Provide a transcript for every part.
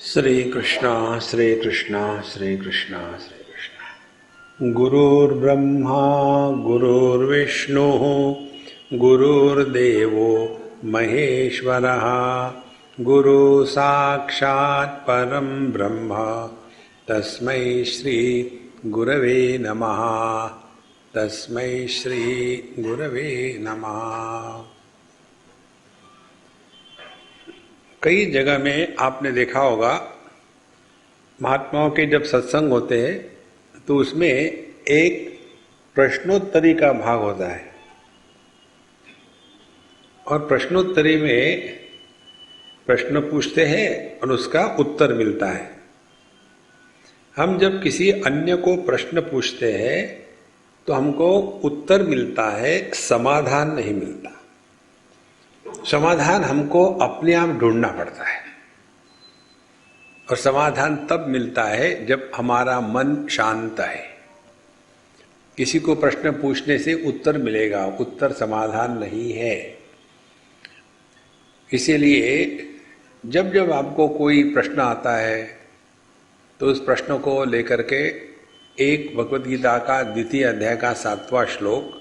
श्री कृष्णा श्री कृष्णा श्री कृष्णा श्री कृष्णा। गुरुर्ब्रह्मा गुरुर्विष्णु गुरुर्देवो महेश्वरः गुरु साक्षात् परम ब्रह्म तस्मै श्री गुरवे नमः। तस्मै श्री गुरवे नमः। कई जगह में आपने देखा होगा, महात्माओं के जब सत्संग होते हैं तो उसमें एक प्रश्नोत्तरी का भाग होता है और प्रश्नोत्तरी में प्रश्न पूछते हैं और उसका उत्तर मिलता है। हम जब किसी अन्य को प्रश्न पूछते हैं तो हमको उत्तर मिलता है, समाधान नहीं मिलता। समाधान हमको अपने आप ढूंढना पड़ता है और समाधान तब मिलता है जब हमारा मन शांत है। किसी को प्रश्न पूछने से उत्तर मिलेगा, उत्तर समाधान नहीं है। इसीलिए जब जब आपको कोई प्रश्न आता है तो उस प्रश्न को लेकर के एक भगवद गीता का द्वितीय अध्याय का 7वां श्लोक,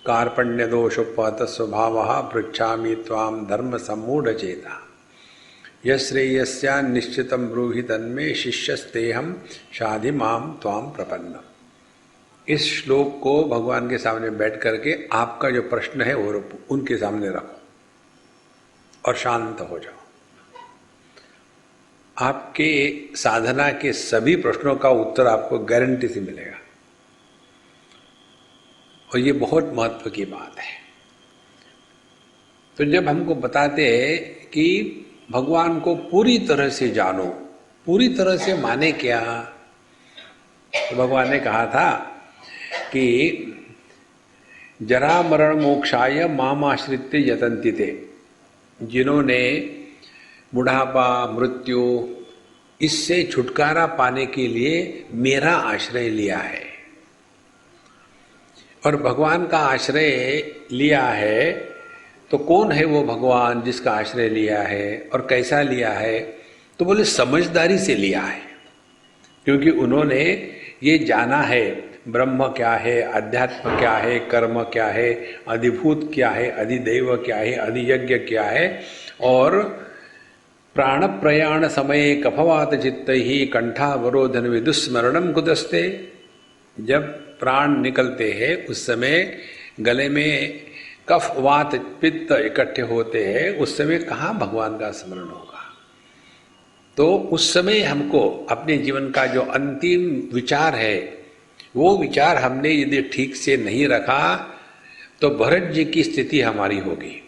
कार्पण्य दोषोपहत स्वभावः पृच्छामि त्वाम धर्म सम्मूढ़ चेता यश्रेयस्या निश्चितम ब्रूहि तन्मे शिष्यस्तेहम शाधि माम त्वाम प्रपन्न। इस श्लोक को भगवान के सामने बैठ करके आपका जो प्रश्न है वो उनके सामने रखो और शांत हो जाओ। आपके साधना के सभी प्रश्नों का उत्तर आपको गारंटी से मिलेगा और ये बहुत महत्व की बात है। तो जब हमको बताते हैं कि भगवान को पूरी तरह से जानो, पूरी तरह से माने क्या, तो भगवान ने कहा था कि जरा मरण मोक्षाय माम आश्रित्य यतन्ति थे। जिन्होंने बुढ़ापा, मृत्यु, इससे छुटकारा पाने के लिए मेरा आश्रय लिया है। और भगवान का आश्रय लिया है तो कौन है वो भगवान जिसका आश्रय लिया है और कैसा लिया है? तो बोले समझदारी से लिया है, क्योंकि उन्होंने ये जाना है ब्रह्म क्या है, अध्यात्म क्या है, कर्म क्या है, अधिभूत क्या है, अधिदैव क्या है, अधियज्ञ क्या है। और प्राण प्रयाण समय कफवात चित्त ही कंठावरोधन विदुस्मरणम कुदस्ते। जब प्राण निकलते हैं उस समय गले में कफ वात पित्त इकट्ठे होते हैं, उस समय कहाँ भगवान का स्मरण होगा? तो उस समय हमको अपने जीवन का जो अंतिम विचार है वो विचार हमने यदि ठीक से नहीं रखा तो भरत जी की स्थिति हमारी होगी।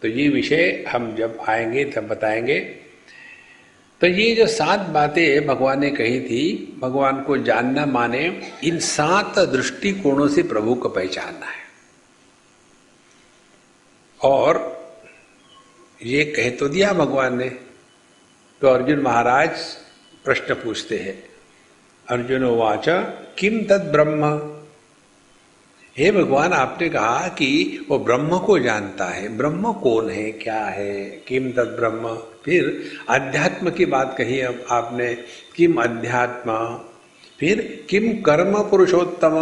तो ये विषय हम जब आएंगे तब बताएंगे। तो ये जो 7 बातें भगवान ने कही थी, भगवान को जानना माने इन 7 दृष्टिकोणों से प्रभु को पहचानना है। और ये कह तो दिया भगवान ने। तो अर्जुन महाराज प्रश्न पूछते हैं। अर्जुन उवाच किम तद ब्रह्म। हे भगवान, आपने कहा कि वो ब्रह्म को जानता है। ब्रह्म कौन है, क्या है? किम तद ब्रह्म। फिर अध्यात्म की बात कही अब आपने, किम अध्यात्म। फिर किम कर्म पुरुषोत्तम।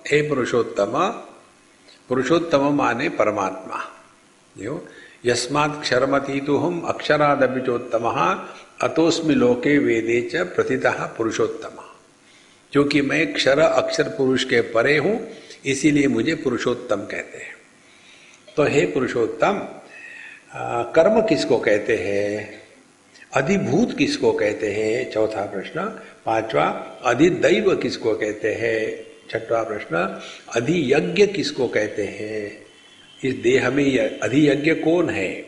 हे पुरुषोत्तम, पुरुषोत्तम माने परमात्मा। यस्मात् क्षरमतीतुहम अक्षरादपिचोत्तमः अतोस्मि लोके वेदे च प्रतितः पुरुषोत्तम। क्योंकि मैं क्षर अक्षर पुरुष के परे हूं, इसीलिए मुझे पुरुषोत्तम कहते हैं। तो हे पुरुषोत्तम, कर्म किसको कहते हैं? अधिभूत किसको कहते हैं? चौथा प्रश्न। 5वां, अधिदैव किसको कहते हैं? 6वां प्रश्न। अधियज्ञ किसको कहते हैं? इस देह में अधियज्ञ कौन है?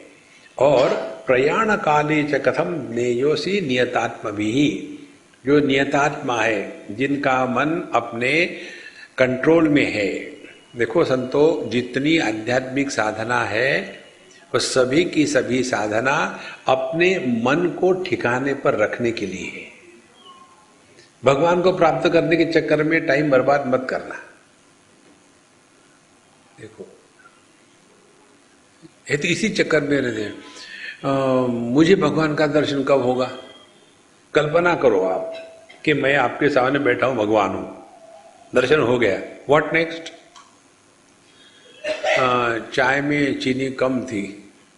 और प्रयाण काले च कथम ज्ञेयोसि नियतात्मभिः। जो नियतात्मा है, जिनका मन अपने कंट्रोल में है। देखो संतो, जितनी आध्यात्मिक साधना है वो सभी की सभी साधना अपने मन को ठिकाने पर रखने के लिए है। भगवान को प्राप्त करने के चक्कर में टाइम बर्बाद मत करना। देखो, ये तो इसी चक्कर में रहते हैं। मुझे भगवान का दर्शन कब होगा? कल्पना करो आप कि मैं आपके सामने बैठा हूं, भगवान हूं, दर्शन हो गया, व्हाट नेक्स्ट? चाय में चीनी कम थी,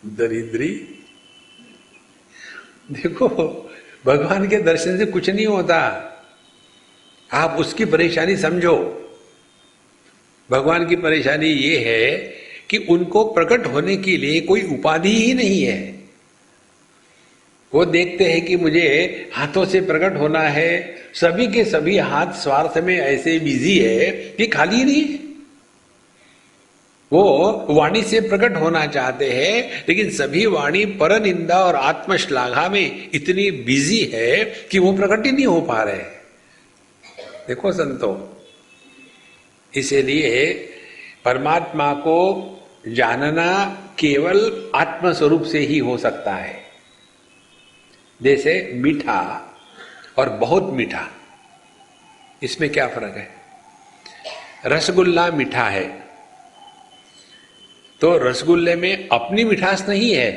दरिद्री। देखो, भगवान के दर्शन से कुछ नहीं होता, आप उसकी परेशानी समझो। भगवान की परेशानी ये है कि उनको प्रकट होने के लिए कोई उपाधि ही नहीं है। वो देखते हैं कि मुझे हाथों से प्रकट होना है, सभी के सभी हाथ स्वार्थ में ऐसे बिजी है कि खाली नहीं है। वो वाणी से प्रकट होना चाहते हैं, लेकिन सभी वाणी पर निंदा और आत्मश्लाघा में इतनी बिजी है कि वो प्रकट ही नहीं हो पा रहे। देखो संतो, इसीलिए परमात्मा को जानना केवल आत्म स्वरूप से ही हो सकता है। जैसे मीठा और बहुत मीठा, इसमें क्या फर्क है? रसगुल्ला मीठा है तो रसगुल्ले में अपनी मिठास नहीं है,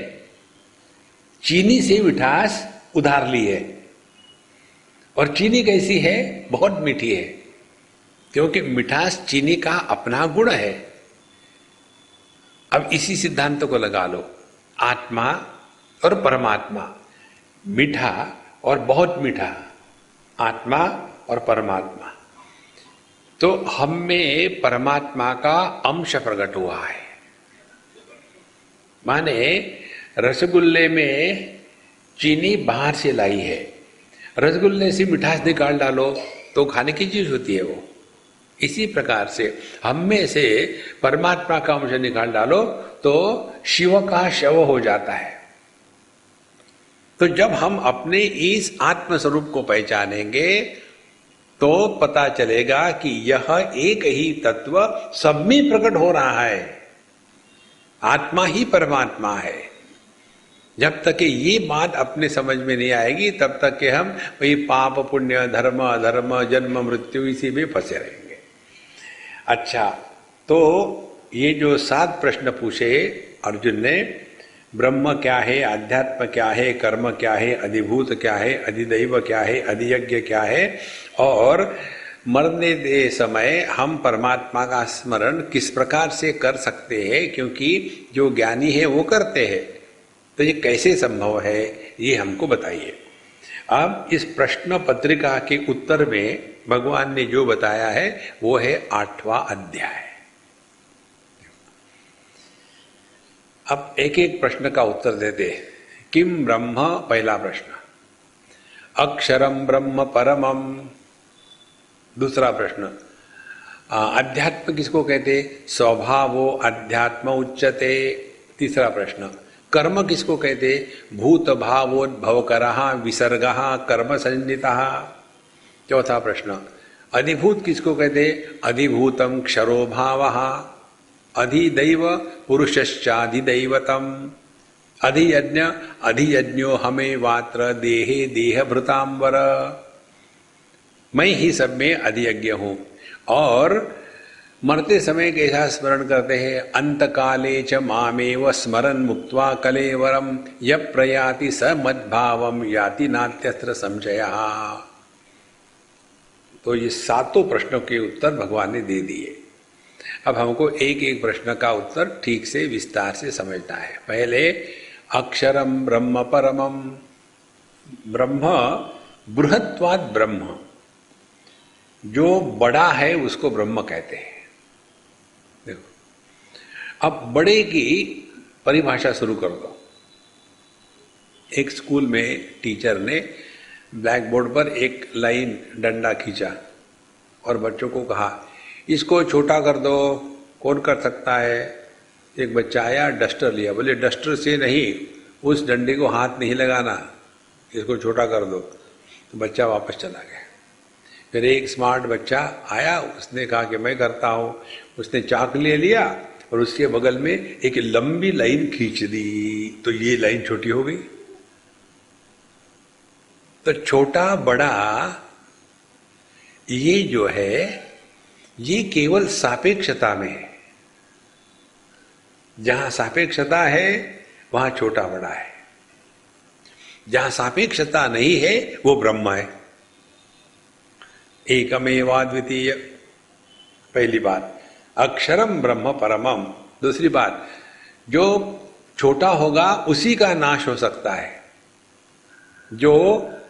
चीनी से मिठास उधार ली है। और चीनी कैसी है? बहुत मीठी है, क्योंकि मिठास चीनी का अपना गुण है। अब इसी सिद्धांत को लगा लो, आत्मा और परमात्मा, मीठा और बहुत मीठा, आत्मा और परमात्मा। तो हम में परमात्मा का अंश प्रकट हुआ है। माने रसगुल्ले में चीनी बाहर से लाई है, रसगुल्ले से मिठास निकाल डालो तो खाने की चीज होती है वो। इसी प्रकार से हम में से परमात्मा का अंश निकाल डालो तो शिव का शव हो जाता है। तो जब हम अपने इस आत्म स्वरूप को पहचानेंगे तो पता चलेगा कि यह एक ही तत्व सब में प्रकट हो रहा है, आत्मा ही परमात्मा है। जब तक कि ये बात अपने समझ में नहीं आएगी तब तक कि हम वही पाप पुण्य धर्म अधर्म जन्म मृत्यु इसी में फंसे रहेंगे। अच्छा, तो ये जो 7 प्रश्न पूछे अर्जुन ने, ब्रह्म क्या है, अध्यात्म क्या है, कर्म क्या है, अधिभूत क्या है, अधिदैव क्या है, अधियज्ञ क्या है, और मरने के समय हम परमात्मा का स्मरण किस प्रकार से कर सकते हैं, क्योंकि जो ज्ञानी है वो करते हैं, तो ये कैसे संभव है, ये हमको बताइए। अब इस प्रश्न पत्रिका के उत्तर में भगवान ने जो बताया है वो है 8वां अध्याय। अब एक एक प्रश्न का उत्तर देते। किम ब्रह्म, पहला प्रश्न। अक्षरम ब्रह्म परमम, दूसरा प्रश्न। अध्यात्म किसको कहते? स्वभावो अध्यात्म उच्यते, तीसरा प्रश्न। कर्म किसको कहते? भूत भावोद्भवकरः विसर्गः कर्म संज्ञितः, चौथा प्रश्न। अधिभूत किसको कहते? अधिभूतम क्षरो भावः, अधिदैव पुरुषश्चाधिदैवतम, अधियज्ञ अधियज्ञो हमें वात्र देहे देहभृतांबर, मैं ही सब में अधियज्ञ हूं। और मरते समय कैसा स्मरण करते हैं? अंतकाले च मामेव स्मरन् मुक्त्वा कलेवरम यः प्रयाति स मद्भावम याति नात्यत्र संशयः। तो ये 7 प्रश्नों के उत्तर भगवान ने दे दिए। अब हमको एक एक प्रश्न का उत्तर ठीक से विस्तार से समझना है। पहले अक्षरम ब्रह्म परमम, ब्रह्म बृहत्वाद ब्रह्म, जो बड़ा है उसको ब्रह्म कहते हैं। देखो, अब बड़े की परिभाषा शुरू कर दो। एक स्कूल में टीचर ने ब्लैक बोर्ड पर एक लाइन डंडा खींचा और बच्चों को कहा इसको छोटा कर दो। कौन कर सकता है? एक बच्चा आया, डस्टर लिया, बोले डस्टर से नहीं, उस डंडे को हाथ नहीं लगाना, इसको छोटा कर दो। तो बच्चा वापस चला गया। फिर एक स्मार्ट बच्चा आया, उसने कहा कि मैं करता हूँ। उसने चाक ले लिया और उसके बगल में एक लंबी लाइन खींच दी, तो ये लाइन छोटी हो गई। तो छोटा बड़ा ये जो है ये केवल सापेक्षता में है। जहां सापेक्षता है वहां छोटा बड़ा है। जहां सापेक्षता नहीं है वो ब्रह्म है। एकमेवाद्वितीय, पहली बात। अक्षरम ब्रह्म परमम, दूसरी बात, जो छोटा होगा उसी का नाश हो सकता है, जो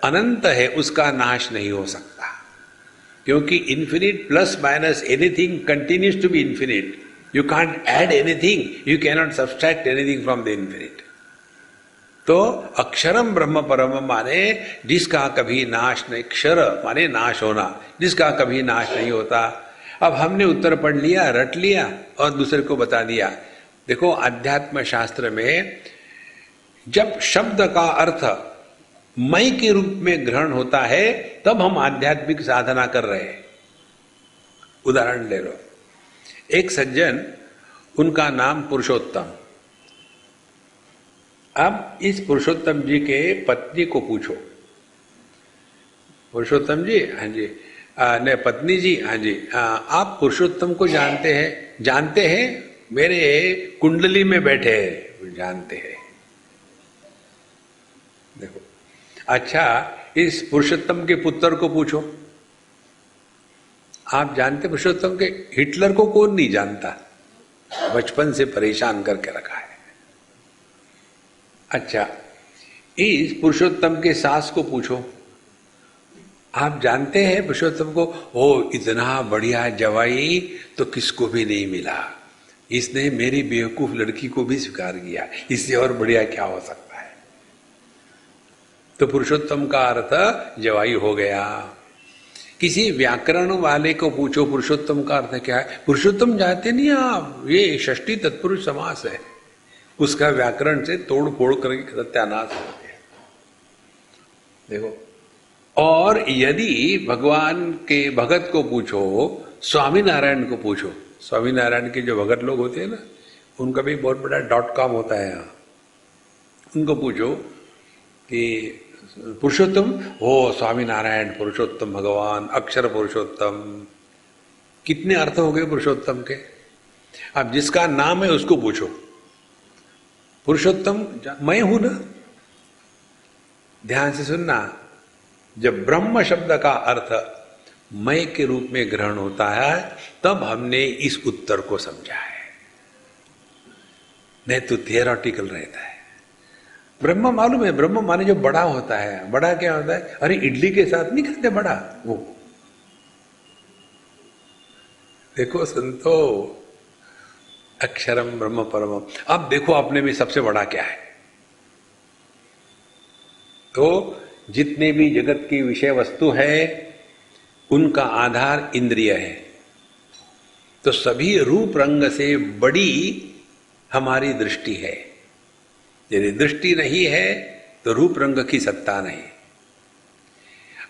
अनंत है उसका नाश नहीं हो सकता, क्योंकि infinite plus minus anything continues to be infinite. You can't add anything, you cannot subtract anything from the infinite. तो अक्षरम ब्रह्म परम माने जिसका कभी नाश नहीं, क्षर माने नाश होना, जिसका कभी नाश नहीं होता। अब हमने उत्तर पढ़ लिया, रट लिया और दूसरे को बता दिया। देखो अध्यात्म शास्त्र में जब शब्द का अर्थ मय के रूप में ग्रहण होता है तब हम आध्यात्मिक साधना कर रहे हैं। उदाहरण ले लो, एक सज्जन, उनका नाम पुरुषोत्तम। अब इस पुरुषोत्तम जी के पत्नी को पूछो, पुरुषोत्तम जी, हाँ जी, ने पत्नी जी, हाँ जी, आप पुरुषोत्तम को जानते हैं? जानते हैं, मेरे कुंडली में बैठे हैं, जानते हैं। देखो, अच्छा इस पुरुषोत्तम के पुत्र को पूछो, आप जानते पुरुषोत्तम के? हिटलर को कौन नहीं जानता, बचपन से परेशान करके रखा है। अच्छा इस पुरुषोत्तम के सास को पूछो, आप जानते हैं पुरुषोत्तम को? ओ इतना बढ़िया जवाई तो किसको भी नहीं मिला, इसने मेरी बेवकूफ लड़की को भी स्वीकार किया, इससे और बढ़िया क्या हो सकता है। तो पुरुषोत्तम का अर्थ जवाई हो गया। किसी व्याकरण वाले को पूछो पुरुषोत्तम का अर्थ क्या है, पुरुषोत्तम जानते नहीं आप, ये षष्ठी तत्पुरुष समास है, उसका व्याकरण से तोड़ फोड़ करके सत्यानाश हो गया। देखो, और यदि भगवान के भगत को पूछो, स्वामी नारायण को पूछो, स्वामी नारायण के जो भगत लोग होते हैं ना, उनका भी बहुत बड़ा .com होता है यहाँ, उनको पूछो कि पुरुषोत्तम, हो स्वामी नारायण पुरुषोत्तम भगवान, अक्षर पुरुषोत्तम, कितने अर्थ हो गए पुरुषोत्तम के। अब जिसका नाम है उसको पूछो, पुरुषोत्तम मैं हूं ना। ध्यान से सुनना, जब ब्रह्म शब्द का अर्थ मैं के रूप में ग्रहण होता है तब हमने इस उत्तर को समझा है, नहीं तो थियोरेटिकल रहता है। ब्रह्म मालूम है, ब्रह्म माने जो बड़ा होता है। बड़ा क्या होता है? अरे इडली के साथ नहीं खाते बड़ा, वो देखो संतो, अक्षरम ब्रह्म परमम। अब देखो अपने में सबसे बड़ा क्या है। तो जितने भी जगत की विषय वस्तु है उनका आधार इंद्रिय है। तो सभी रूप रंग से बड़ी हमारी दृष्टि है। यदि दृष्टि नहीं है तो रूप रंग की सत्ता नहीं।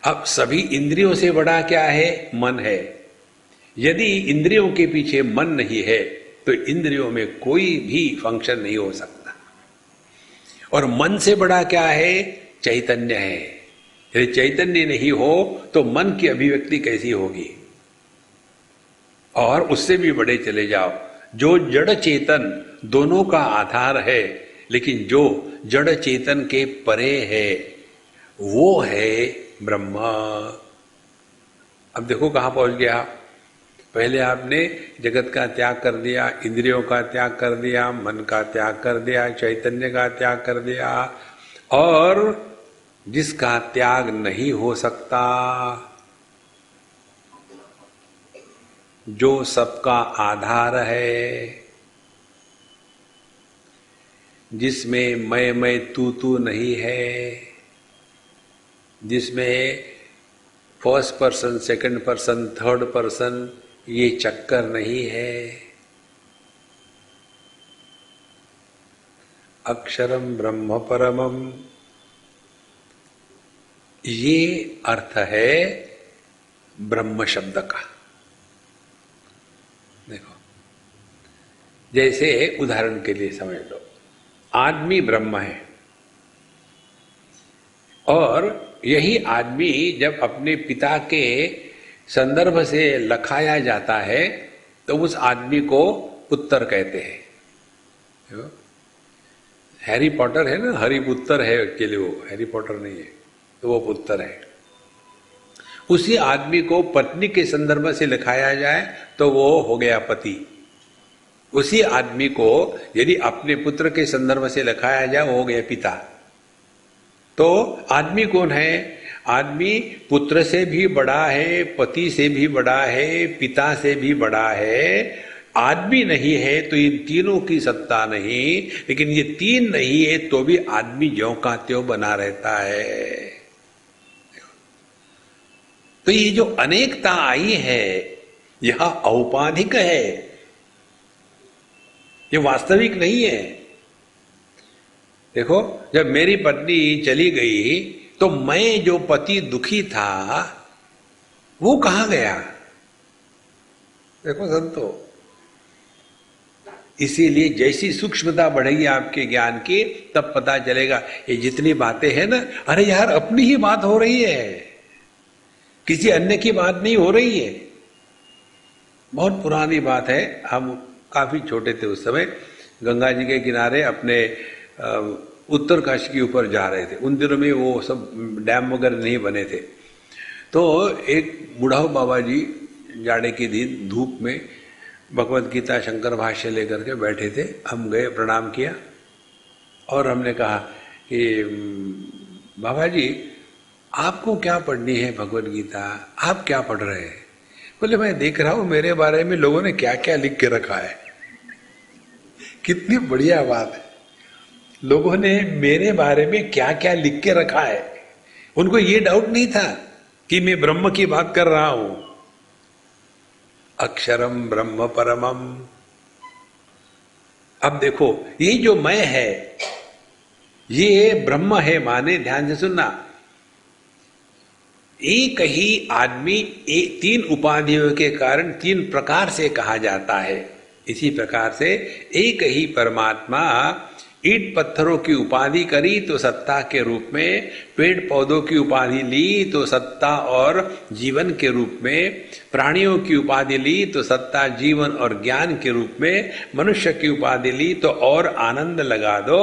अब सभी इंद्रियों से बड़ा क्या है? मन है। यदि इंद्रियों के पीछे मन नहीं है तो इंद्रियों में कोई भी फंक्शन नहीं हो सकता। और मन से बड़ा क्या है? चैतन्य है। यदि चैतन्य नहीं हो तो मन की अभिव्यक्ति कैसी होगी? और उससे भी बड़े चले जाओ, जो जड़ चेतन दोनों का आधार है, लेकिन जो जड़ चेतन के परे है वो है ब्रह्म। अब देखो कहां पहुंच गया। पहले आपने जगत का त्याग कर दिया, इंद्रियों का त्याग कर दिया, मन का त्याग कर दिया, चैतन्य का त्याग कर दिया, और जिसका त्याग नहीं हो सकता, जो सबका आधार है, जिसमें मैं तू नहीं है, जिसमें first person, second person, third person ये चक्कर नहीं है, अक्षरम ब्रह्म परमम, ये अर्थ है ब्रह्म शब्द का। देखो, जैसे उदाहरण के लिए समझ लो, आदमी ब्रह्म है और यही आदमी जब अपने पिता के संदर्भ से लखाया जाता है तो उस आदमी को पुत्र कहते हैं। हैरी पॉटर है ना, हरिपुत्र है अकेले, वो हैरी पॉटर नहीं है, तो वो पुत्र है। उसी आदमी को पत्नी के संदर्भ से लिखाया जाए तो वो हो गया पति। उसी आदमी को यदि अपने पुत्र के संदर्भ से लिखाया जाए वो हो गया पिता। तो आदमी कौन है? आदमी पुत्र से भी बड़ा है, पति से भी बड़ा है, पिता से भी बड़ा है। आदमी नहीं है तो इन तीनों की सत्ता नहीं, लेकिन ये तीन नहीं है तो भी आदमी ज्यों का त्यों बना रहता है। तो ये जो अनेकता आई है यह औपाधिक है, ये वास्तविक नहीं है। देखो, जब मेरी पत्नी चली गई तो मैं जो पति दुखी था वो कहां गया? देखो संतो, इसीलिए जैसी सूक्ष्मता बढ़ेगी आपके ज्ञान की तब पता चलेगा ये जितनी बातें हैं ना, अरे यार अपनी ही बात हो रही है, किसी अन्य की बात नहीं हो रही है। बहुत पुरानी बात है, हम काफी छोटे थे उस समय, गंगा जी के किनारे अपने उत्तरकाशी के ऊपर जा रहे थे। उन दिनों में वो सब डैम वगैरह नहीं बने थे। तो एक बुढ़ाऊ बाबा जी जाड़े के दिन धूप में भगवत गीता शंकर भाष्य लेकर के बैठे थे। हम गए, प्रणाम किया और हमने कहा कि बाबा जी आपको क्या पढ़नी है भगवत गीता, आप क्या पढ़ रहे हैं? बोले मैं देख रहा हूं मेरे बारे में लोगों ने क्या क्या लिख के रखा है। कितनी बढ़िया बात है, लोगों ने मेरे बारे में क्या क्या लिख के रखा है। उनको ये डाउट नहीं था कि मैं ब्रह्म की बात कर रहा हूं। अक्षरम ब्रह्म परमम। अब देखो, ये जो मैं है ये ब्रह्म है, माने ध्यान से सुनना, एक ही आदमी तीन उपाधियों के कारण तीन प्रकार से कहा जाता है। इसी प्रकार से एक ही परमात्मा ईंट पत्थरों की उपाधि करी तो सत्ता के रूप में, पेड़ पौधों की उपाधि ली तो सत्ता और जीवन के रूप में, प्राणियों की उपाधि ली तो सत्ता जीवन और ज्ञान के रूप में, मनुष्य की उपाधि ली तो और आनंद लगा दो।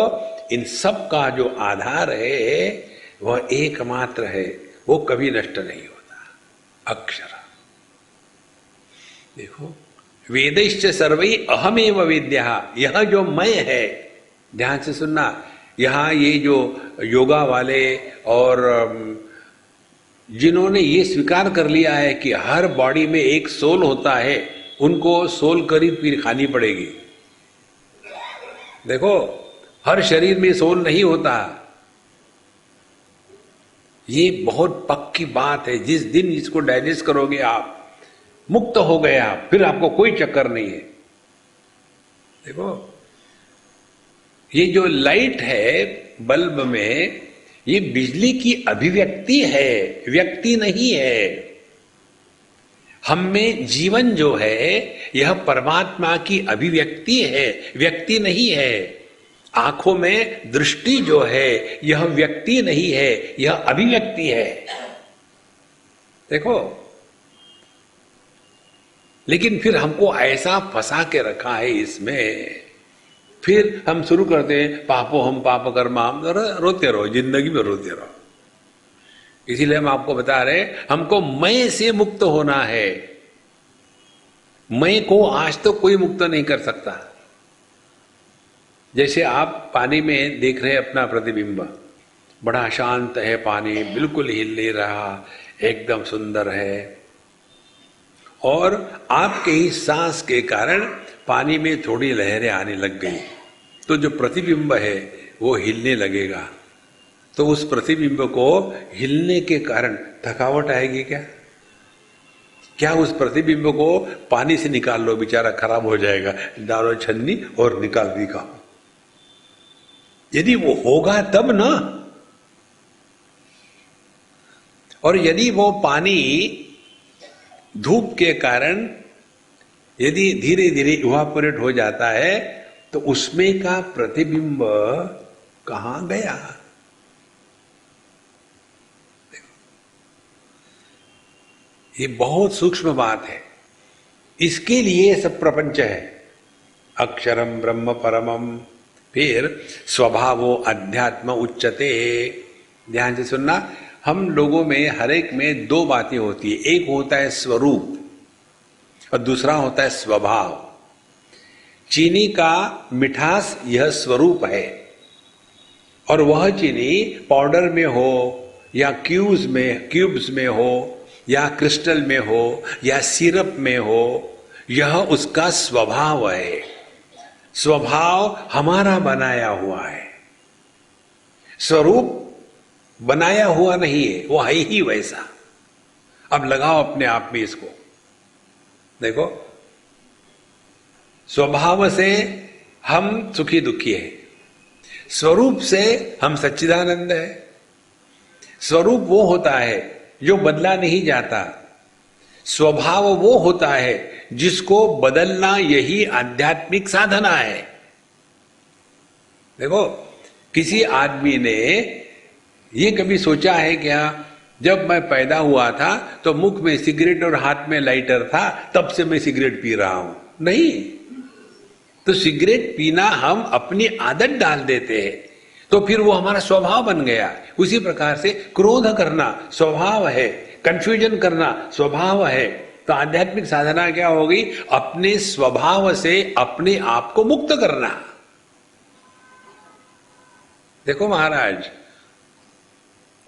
इन सब का जो आधार है वह एकमात्र है, वो कभी नष्ट नहीं होता, अक्षर। देखो, वेदैश्च सर्वै अहमेव वेद्यः, यह जो मैं है, ध्यान से सुनना, यहां ये जो योगा वाले और जिन्होंने ये स्वीकार कर लिया है कि हर बॉडी में एक सोल होता है, उनको सोल करी फिर खानी पड़ेगी। देखो, हर शरीर में सोल नहीं होता, ये बहुत पक्की बात है। जिस दिन इसको डाइजेस्ट करोगे आप, मुक्त हो गए आप, फिर आपको कोई चक्कर नहीं है। देखो, ये जो लाइट है बल्ब में, ये बिजली की अभिव्यक्ति है, व्यक्ति नहीं है। हम में जीवन जो है यह परमात्मा की अभिव्यक्ति है, व्यक्ति नहीं है। आंखों में दृष्टि जो है यह व्यक्ति नहीं है, यह अभिव्यक्ति है। देखो, लेकिन फिर हमको ऐसा फंसा के रखा है इसमें, फिर हम शुरू करते हैं पापो हम पाप कर्मा हम, रोते रहो, जिंदगी में रोते रहो। इसीलिए हम आपको बता रहे हैं, हमको मैं से मुक्त होना है। मैं को आज तो कोई मुक्त नहीं कर सकता। जैसे आप पानी में देख रहे हैं अपना प्रतिबिंब, बड़ा शांत है पानी, बिल्कुल हिल नहीं रहा, एकदम सुंदर है, और आपके ही सांस के कारण पानी में थोड़ी लहरें आने लग गई, तो जो प्रतिबिंब है वो हिलने लगेगा। तो उस प्रतिबिंब को हिलने के कारण थकावट आएगी क्या? क्या उस प्रतिबिंब को पानी से निकाल लो, बेचारा खराब हो जाएगा, डालो छन्नी और निकाल दिखाओ। यदि वो होगा तब ना। और यदि वो पानी धूप के कारण यदि धीरे धीरे इवापोरेट हो जाता है तो उसमें का प्रतिबिंब कहां गया? ये बहुत सूक्ष्म बात है, इसके लिए सब प्रपंच है। अक्षरम ब्रह्म परमम, फिर स्वभावो अध्यात्म उच्चते, ध्यान से सुनना, हम लोगों में हर एक में दो बातें होती है, एक होता है स्वरूप और दूसरा होता है स्वभाव। चीनी का मिठास यह स्वरूप है, और वह चीनी पाउडर में हो या क्यूब्स में हो या क्रिस्टल में हो या सिरप में हो, यह उसका स्वभाव है। स्वभाव हमारा बनाया हुआ है, स्वरूप बनाया हुआ नहीं है, वो है ही वैसा। अब लगाओ अपने आप में इसको, देखो, स्वभाव से हम सुखी दुखी है, स्वरूप से हम सच्चिदानंद है। स्वरूप वो होता है जो बदला नहीं जाता, स्वभाव वो होता है जिसको बदलना यही आध्यात्मिक साधना है। देखो, किसी आदमी ने ये कभी सोचा है क्या, जब मैं पैदा हुआ था तो मुख में सिगरेट और हाथ में लाइटर था, तब से मैं सिगरेट पी रहा हूं? नहीं। तो सिगरेट पीना हम अपनी आदत डाल देते हैं, तो फिर वो हमारा स्वभाव बन गया। उसी प्रकार से क्रोध करना स्वभाव है, कंफ्यूजन करना स्वभाव है। तो आध्यात्मिक साधना क्या होगी? अपने स्वभाव से अपने आप को मुक्त करना। देखो महाराज,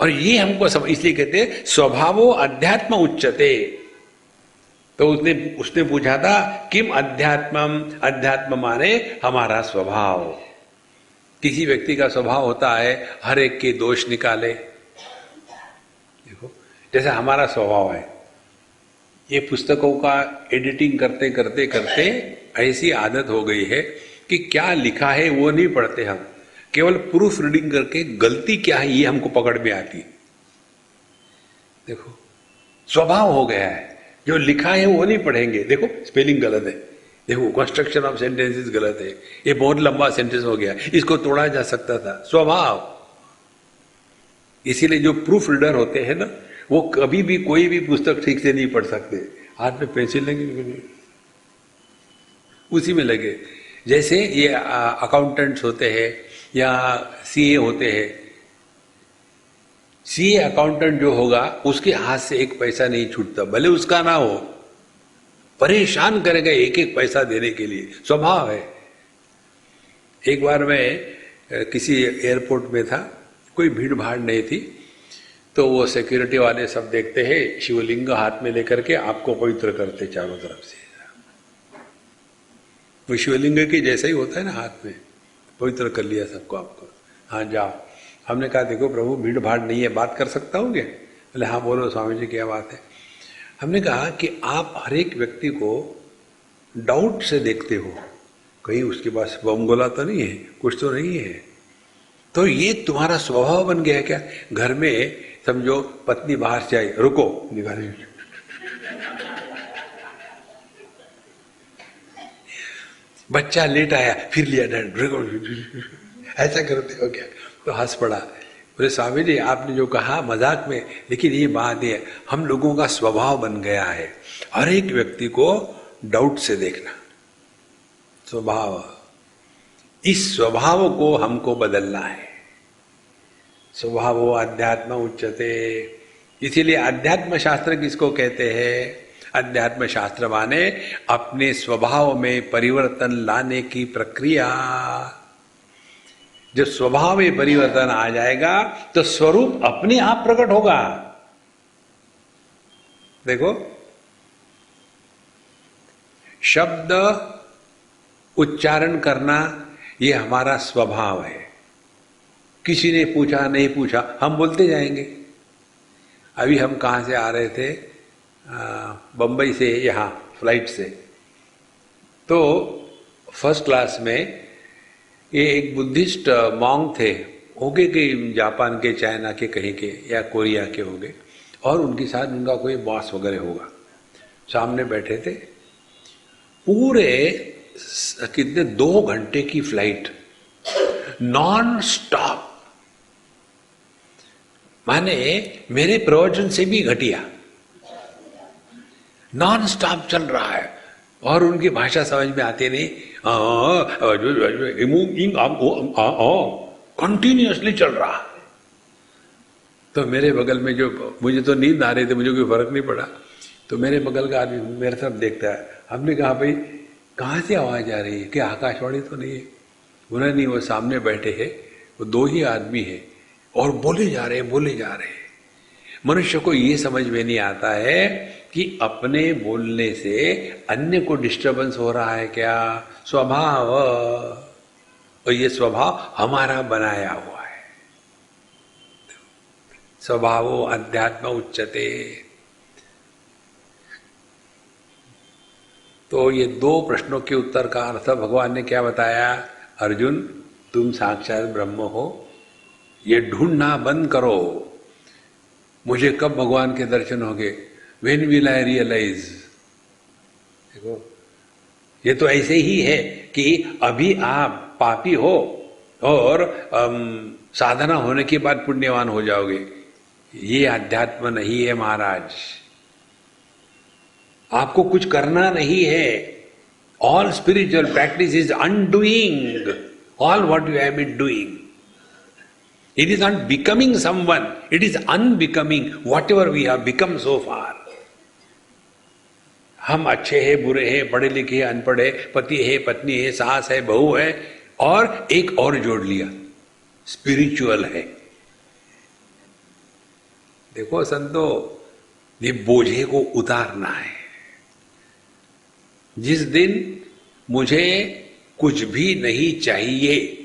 और ये हमको इसलिए कहते हैं स्वभावो अध्यात्म उच्चते। तो उसने पूछा था किम अध्यात्मम, अध्यात्म माने हमारा स्वभाव। किसी व्यक्ति का स्वभाव होता है हर एक के दोष निकाले। देखो, जैसे हमारा स्वभाव है, ये पुस्तकों का एडिटिंग करते करते करते ऐसी आदत हो गई है कि क्या लिखा है वो नहीं पढ़ते हम, केवल प्रूफ रीडिंग करके गलती क्या है ये हमको पकड़ में आती। देखो, स्वभाव हो गया है, जो लिखा है वो नहीं पढ़ेंगे। देखो, स्पेलिंग गलत है, देखो कंस्ट्रक्शन ऑफ सेंटेंसेस गलत है, ये बहुत लंबा सेंटेंस हो गया, इसको तोड़ा जा सकता था। स्वभाव। इसीलिए जो प्रूफ रीडर होते हैं ना, वो कभी भी कोई भी पुस्तक ठीक से नहीं पढ़ सकते। हाथ में पेंसिल लगी, उसी में लगे। जैसे ये अकाउंटेंट्स होते हैं या सीए होते हैं, सीए अकाउंटेंट जो होगा उसके हाथ से एक पैसा नहीं छूटता, भले उसका ना हो, परेशान करेगा एक एक पैसा देने के लिए, स्वभाव है। एक बार मैं किसी एयरपोर्ट में था, कोई भीड़ भाड़ नहीं थी, तो वो सिक्योरिटी वाले सब देखते हैं, शिवलिंग हाथ में लेकर के आपको पवित्र करते चारों तरफ से। वो शिवलिंग के जैसा ही होता है ना, हाथ में पवित्र कर लिया सबको, आपको, हाँ जाओ। हमने कहा देखो प्रभु, भीड़ भाड़ नहीं है, बात कर सकता हूँ क्या? बोले हाँ बोलो स्वामी जी, क्या बात है? हमने कहा कि आप हर एक व्यक्ति को डाउट से देखते हो, कहीं उसके पास बम गोला तो नहीं है, कुछ तो नहीं है, तो ये तुम्हारा स्वभाव बन गया है क्या? घर में समझो पत्नी बाहर से आई, रुको, निकाली, बच्चा लेट आया, फिर लिया डैड, रुको, ऐसा करते हो क्या? तो हंस पड़ा। बोले स्वामी जी आपने जो कहा मजाक में, लेकिन ये बात है, हम लोगों का स्वभाव बन गया है हर एक व्यक्ति को डाउट से देखना, स्वभाव। इस स्वभाव को हमको बदलना है। स्वभावो अध्यात्म उच्चते। इसीलिए अध्यात्म शास्त्र किसको कहते हैं? अध्यात्म शास्त्र माने अपने स्वभाव में परिवर्तन लाने की प्रक्रिया। जब स्वभाव में परिवर्तन आ जाएगा तो स्वरूप अपने आप प्रकट होगा। देखो, शब्द उच्चारण करना ये हमारा स्वभाव है। किसी ने पूछा नहीं पूछा, हम बोलते जाएंगे। अभी हम कहाँ से आ रहे थे, बंबई से यहाँ फ्लाइट से, तो फर्स्ट क्लास में ये एक बुद्धिस्ट मॉन्क थे, होंगे कि जापान के, चाइना के, कहीं के या कोरिया के होंगे, और उनके साथ उनका कोई बॉस वगैरह होगा। सामने बैठे थे, पूरे कितने 2 घंटे की फ्लाइट नॉन स्टॉप, माने मेरे प्रवचन से भी घटिया, नॉन स्टॉप चल रहा है। और उनकी भाषा समझ में आती नहीं, कंटिन्यूअसली चल रहा। तो मेरे बगल में जो, मुझे तो नींद आ रही थी, मुझे कोई फर्क नहीं पड़ा, तो मेरे बगल का आदमी मेरे तरफ देखता है। हमने कहा भाई कहाँ से आवाज आ रही है, क्या आकाशवाणी तो नहीं है? उन्हें नहीं, वो सामने बैठे हैं, वो दो ही आदमी है और बोले जा रहे हैं, बोले जा रहे हैं। मनुष्य को ये समझ में नहीं आता है कि अपने बोलने से अन्य को डिस्टरबेंस हो रहा है क्या? स्वभाव, और ये स्वभाव हमारा बनाया हुआ है। स्वभावो अध्यात्म उच्चते। तो ये दो प्रश्नों के उत्तर का अर्थ भगवान ने क्या बताया? अर्जुन, तुम साक्षात ब्रह्म हो, ये ढूंढना बंद करो। मुझे कब भगवान के दर्शन होंगे? When will I realize? देखो, ये तो ऐसे ही है कि अभी आप पापी हो और साधना होने के बाद पुण्यवान हो जाओगे। ये अध्यात्म नहीं है महाराज। आपको कुछ करना नहीं है। All spiritual practice is undoing all what you have been doing. It is not becoming someone, it is unbecoming whatever we have become so far. हम अच्छे हैं, बुरे हैं, पढ़े लिखे, अनपढ़े, पति है, पत्नी है, सास है, बहू है, और एक और जोड़ लिया, स्पिरिचुअल है। देखो संतो, ये बोझे को उतारना है। जिस दिन मुझे कुछ भी नहीं चाहिए,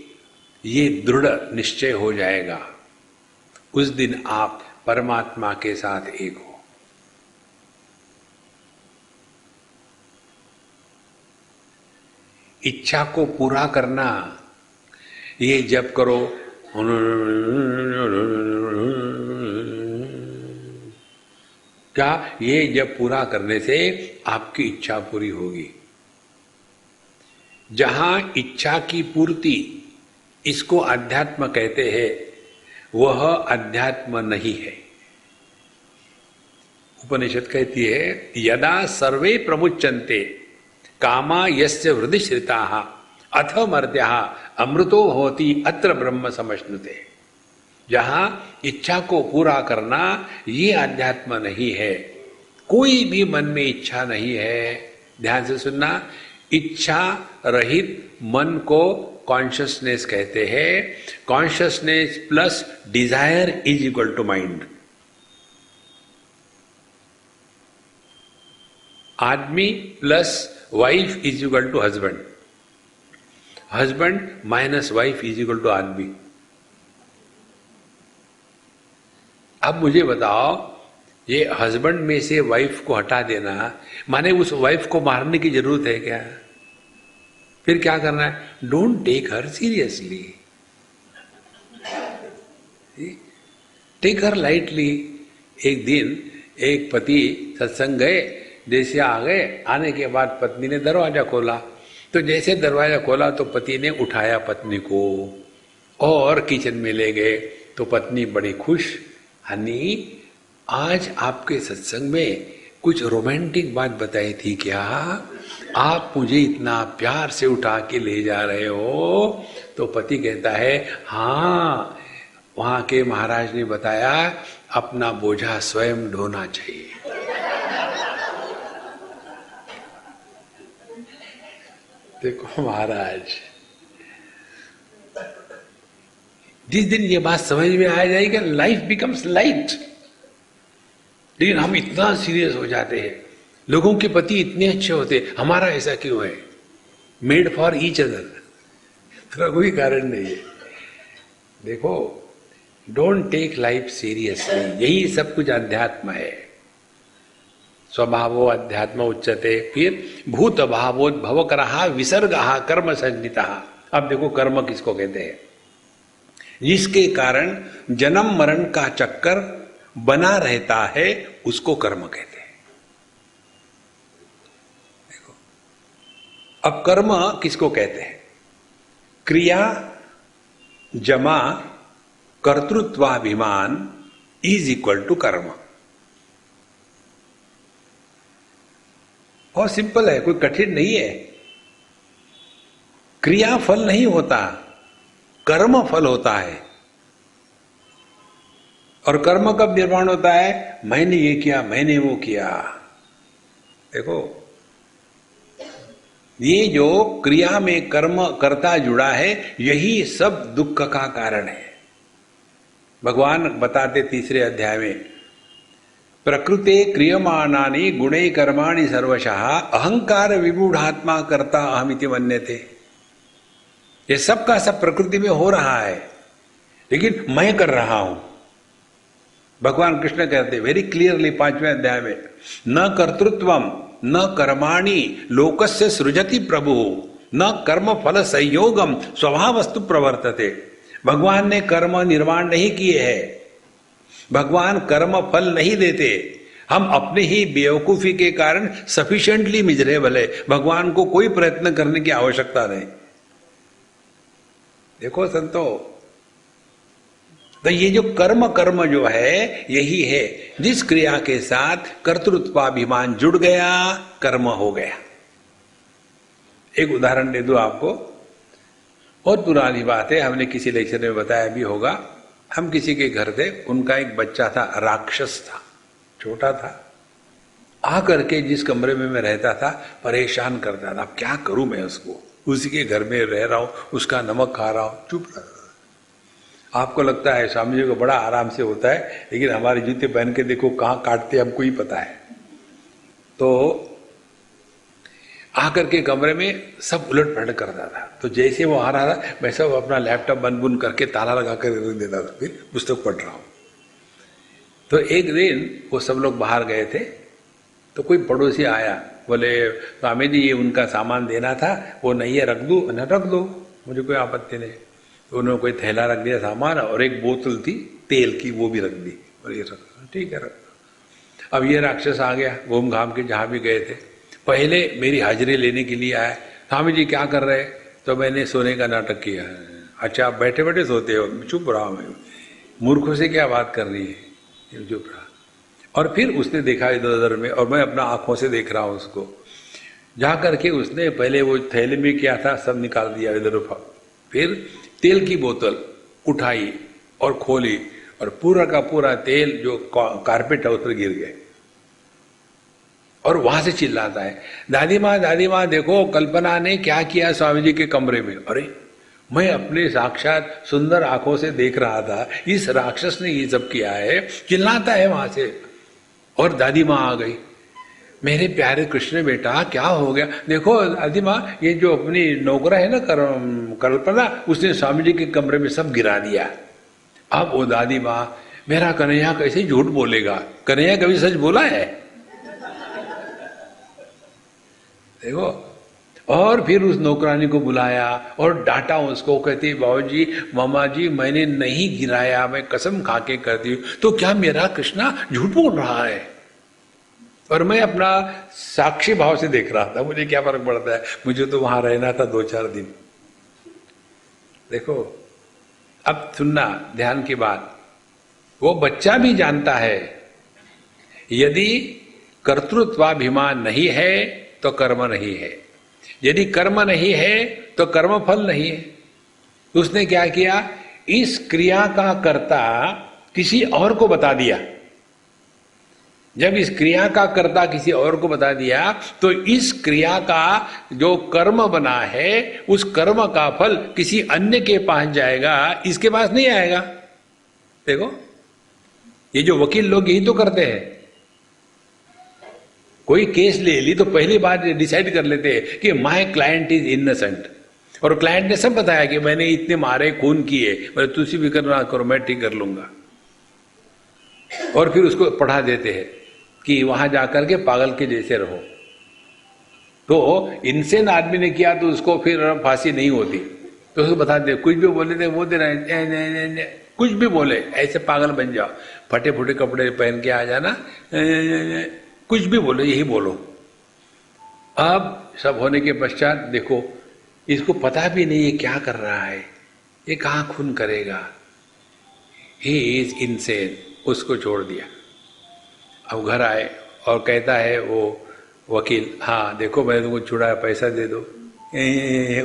ये दृढ़ निश्चय हो जाएगा, उस दिन आप परमात्मा के साथ एक हो। इच्छा को पूरा करना, ये जप करो, क्या ये जब पूरा करने से आपकी इच्छा पूरी होगी? जहां इच्छा की पूर्ति, इसको अध्यात्म कहते हैं, वह अध्यात्म नहीं है। उपनिषद कहती है, यदा सर्वे प्रमुच्यन्ते कामा यस्य हृदि श्रिताः अथ मर्त्याः अमृतो होती अत्र ब्रह्म समश्नुते। जहां इच्छा को पूरा करना, ये अध्यात्म नहीं है। कोई भी मन में इच्छा नहीं है। ध्यान से सुनना, इच्छा रहित मन को कॉन्शियसनेस कहते हैं। Consciousness plus desire is equal to mind. आदमी plus wife is equal to husband. Husband minus wife is equal to आदमी। अब मुझे बताओ, ये हस्बैंड में से वाइफ को हटा देना माने उस वाइफ को मारने की जरूरत है क्या? फिर क्या करना है? Don't take her seriously, take her lightly. एक दिन एक पति सत्संग गए, जैसे आ गए, आने के बाद पत्नी ने दरवाजा खोला, तो जैसे दरवाजा खोला तो पति ने उठाया पत्नी को और किचन में ले गए। तो पत्नी बड़ी खुश, हनी आज आपके सत्संग में कुछ रोमांटिक बात बताई थी क्या? आप मुझे इतना प्यार से उठा के ले जा रहे हो। तो पति कहता है, हाँ, वहां के महाराज ने बताया अपना बोझा स्वयं ढोना चाहिए। देखो महाराज, जिस दिन ये बात समझ में आ जाएगी, लाइफ बिकम्स लाइट। लेकिन हम इतना सीरियस हो जाते हैं। लोगों के पति इतने अच्छे होते, हमारा ऐसा क्यों है? मेड फॉर ईच अदर, तो कोई कारण नहीं है। देखो, डोंट टेक लाइफ सीरियसली, यही सब कुछ अध्यात्म है। स्वभावो अध्यात्म उच्चते। फिर भूत भावोद्भवकरः विसर्गः कर्म संज्ञितः। अब देखो, कर्म किसको कहते हैं? जिसके कारण जन्म मरण का चक्कर बना रहता है, उसको कर्म कहते हैं। देखो, अब कर्म किसको कहते हैं? क्रिया जमा कर्तृत्वाभिमान इज इक्वल टू कर्म। बहुत सिंपल है, कोई कठिन नहीं है। क्रिया फल नहीं होता, कर्म फल होता है। और कर्म कब निर्माण होता है? मैंने ये किया, मैंने वो किया। देखो, ये जो क्रिया में कर्म कर्ता जुड़ा है, यही सब दुख का कारण है। भगवान बताते तीसरे अध्याय में, प्रकृते क्रियमाणानि गुणे कर्माणि सर्वशः अहंकार विमूढ़ात्मा कर्ता अहमिति मन्यते। ये सब का सब प्रकृति में हो रहा है, लेकिन मैं कर रहा हूं। भगवान कृष्ण कहते वेरी क्लियरली 5वें अध्याय में, न कर्तृत्वम न कर्माणि लोकस्य सृजति प्रभु न कर्म फल संयोगम स्वभावस्तु प्रवर्तते। भगवान ने कर्म निर्माण नहीं किए हैं, भगवान कर्म फल नहीं देते। हम अपने ही बेवकूफी के कारण सफिशिएंटली मिजरेबल है, भगवान को कोई प्रयत्न करने की आवश्यकता नहीं। देखो संतो, तो ये जो कर्म जो है, यही है जिस क्रिया के साथ कर्तृत्वाभिमान जुड़ गया, कर्म हो गया। एक उदाहरण दे दो आपको, बहुत पुरानी बात है, हमने किसी लेक्चर में बताया भी होगा। हम किसी के घर थे, उनका एक बच्चा था, राक्षस था, छोटा था, आकर के जिस कमरे में मैं रहता था परेशान करता था। अब क्या करूं मैं उसको, उसी के घर में रह रहा हूं, उसका नमक खा रहा हूं, चुप रहा। आपको लगता है स्वामी जी को बड़ा आराम से होता है, लेकिन हमारे जूते पहन के देखो कहाँ काटते हमको ही पता है। तो आकर के कमरे में सब उलट पलट करता था। तो जैसे वो आ रहा था, मैं सब अपना लैपटॉप बंद बुन करके ताला लगा कर रख देता था, फिर पुस्तक पढ़ रहा हूँ। तो एक दिन वो सब लोग बाहर गए थे, तो कोई पड़ोसी आया, बोले स्वामी जी ये उनका सामान देना था, वो नहीं है, रख दूं? न रख दो, मुझे कोई आपत्ति नहीं। तो उन्होंने कोई थैला रख दिया सामान, और एक बोतल थी तेल की, वो भी रख दी, और ये रख, ठीक है रख। अब ये राक्षस आ गया, घूम घाम के जहाँ भी गए थे, पहले मेरी हाजिरी लेने के लिए आया। स्वामी जी क्या कर रहे? तो मैंने सोने का नाटक किया। अच्छा, आप बैठे बैठे सोते हो? चुप रहा, मैं मूर्खों से क्या बात कर रही है, चुप रहा। और फिर उसने देखा इधर उधर में, और मैं अपना आंखों से देख रहा हूँ उसको। जा करके उसने पहले वो थैले में क्या था सब निकाल दिया इधर, फिर तेल की बोतल उठाई और खोली, और पूरा का पूरा तेल जो कारपेट है उस पर गिर गए। और वहां से चिल्लाता है, दादी माँ देखो कल्पना ने क्या किया स्वामी जी के कमरे में। अरे मैं अपने साक्षात सुंदर आंखों से देख रहा था, इस राक्षस ने ये सब किया है, चिल्लाता है वहां से। और दादी माँ आ गई, मेरे प्यारे कृष्ण बेटा क्या हो गया? देखो दादी माँ, ये जो अपनी नौकरा है ना कल्पना, उसने स्वामी जी के कमरे में सब गिरा दिया। अब वो दादी माँ, मेरा कन्हैया कैसे झूठ बोलेगा, कन्हैया कभी सच बोला है? देखो, और फिर उस नौकरानी को बुलाया और डांटा उसको, कहती बाबूजी मामा जी मैंने नहीं गिराया, मैं कसम खा के कहती हूँ। तो क्या मेरा कृष्णा झूठ बोल रहा है? और मैं अपना साक्षी भाव से देख रहा था, मुझे क्या फर्क पड़ता है, मुझे तो वहां रहना था 2-4 दिन। देखो, अब सुनना ध्यान की बात, वो बच्चा भी जानता है यदि कर्तृत्वाभिमान नहीं है तो कर्म नहीं है, यदि कर्म नहीं है तो कर्म फल नहीं है। तो उसने क्या किया, इस क्रिया का कर्ता किसी और को बता दिया। जब इस क्रिया का कर्ता किसी और को बता दिया, तो इस क्रिया का जो कर्म बना है, उस कर्म का फल किसी अन्य के पास जाएगा, इसके पास नहीं आएगा। देखो, ये जो वकील लोग यही तो करते हैं। कोई केस ले ली तो पहली बार डिसाइड कर लेते हैं कि माय क्लाइंट इज इनोसेंट, और क्लाइंट ने सब बताया कि मैंने इतने मारे, खून किए, बोले तुसी भी करना करो, मैं ठीक कर लूंगा। और फिर उसको पढ़ा देते हैं कि वहां जाकर के पागल के जैसे रहो। तो इनसेन आदमी ने किया तो उसको फिर फांसी नहीं होती, तो उसको बता दे, कुछ भी बोले थे वो दे रहे, कुछ भी बोले ऐसे पागल बन जाओ, फटे फुटे कपड़े पहन के आ जाना, कुछ भी बोलो, यही बोलो। अब सब होने के पश्चात देखो, इसको पता भी नहीं ये क्या कर रहा है, ये कहाँ खून करेगा, ही इज इनसेन। उसको छोड़ दिया। अब घर आए और कहता है वो वकील, हाँ देखो मैंने तुमको छुड़ाया, पैसा दे दो।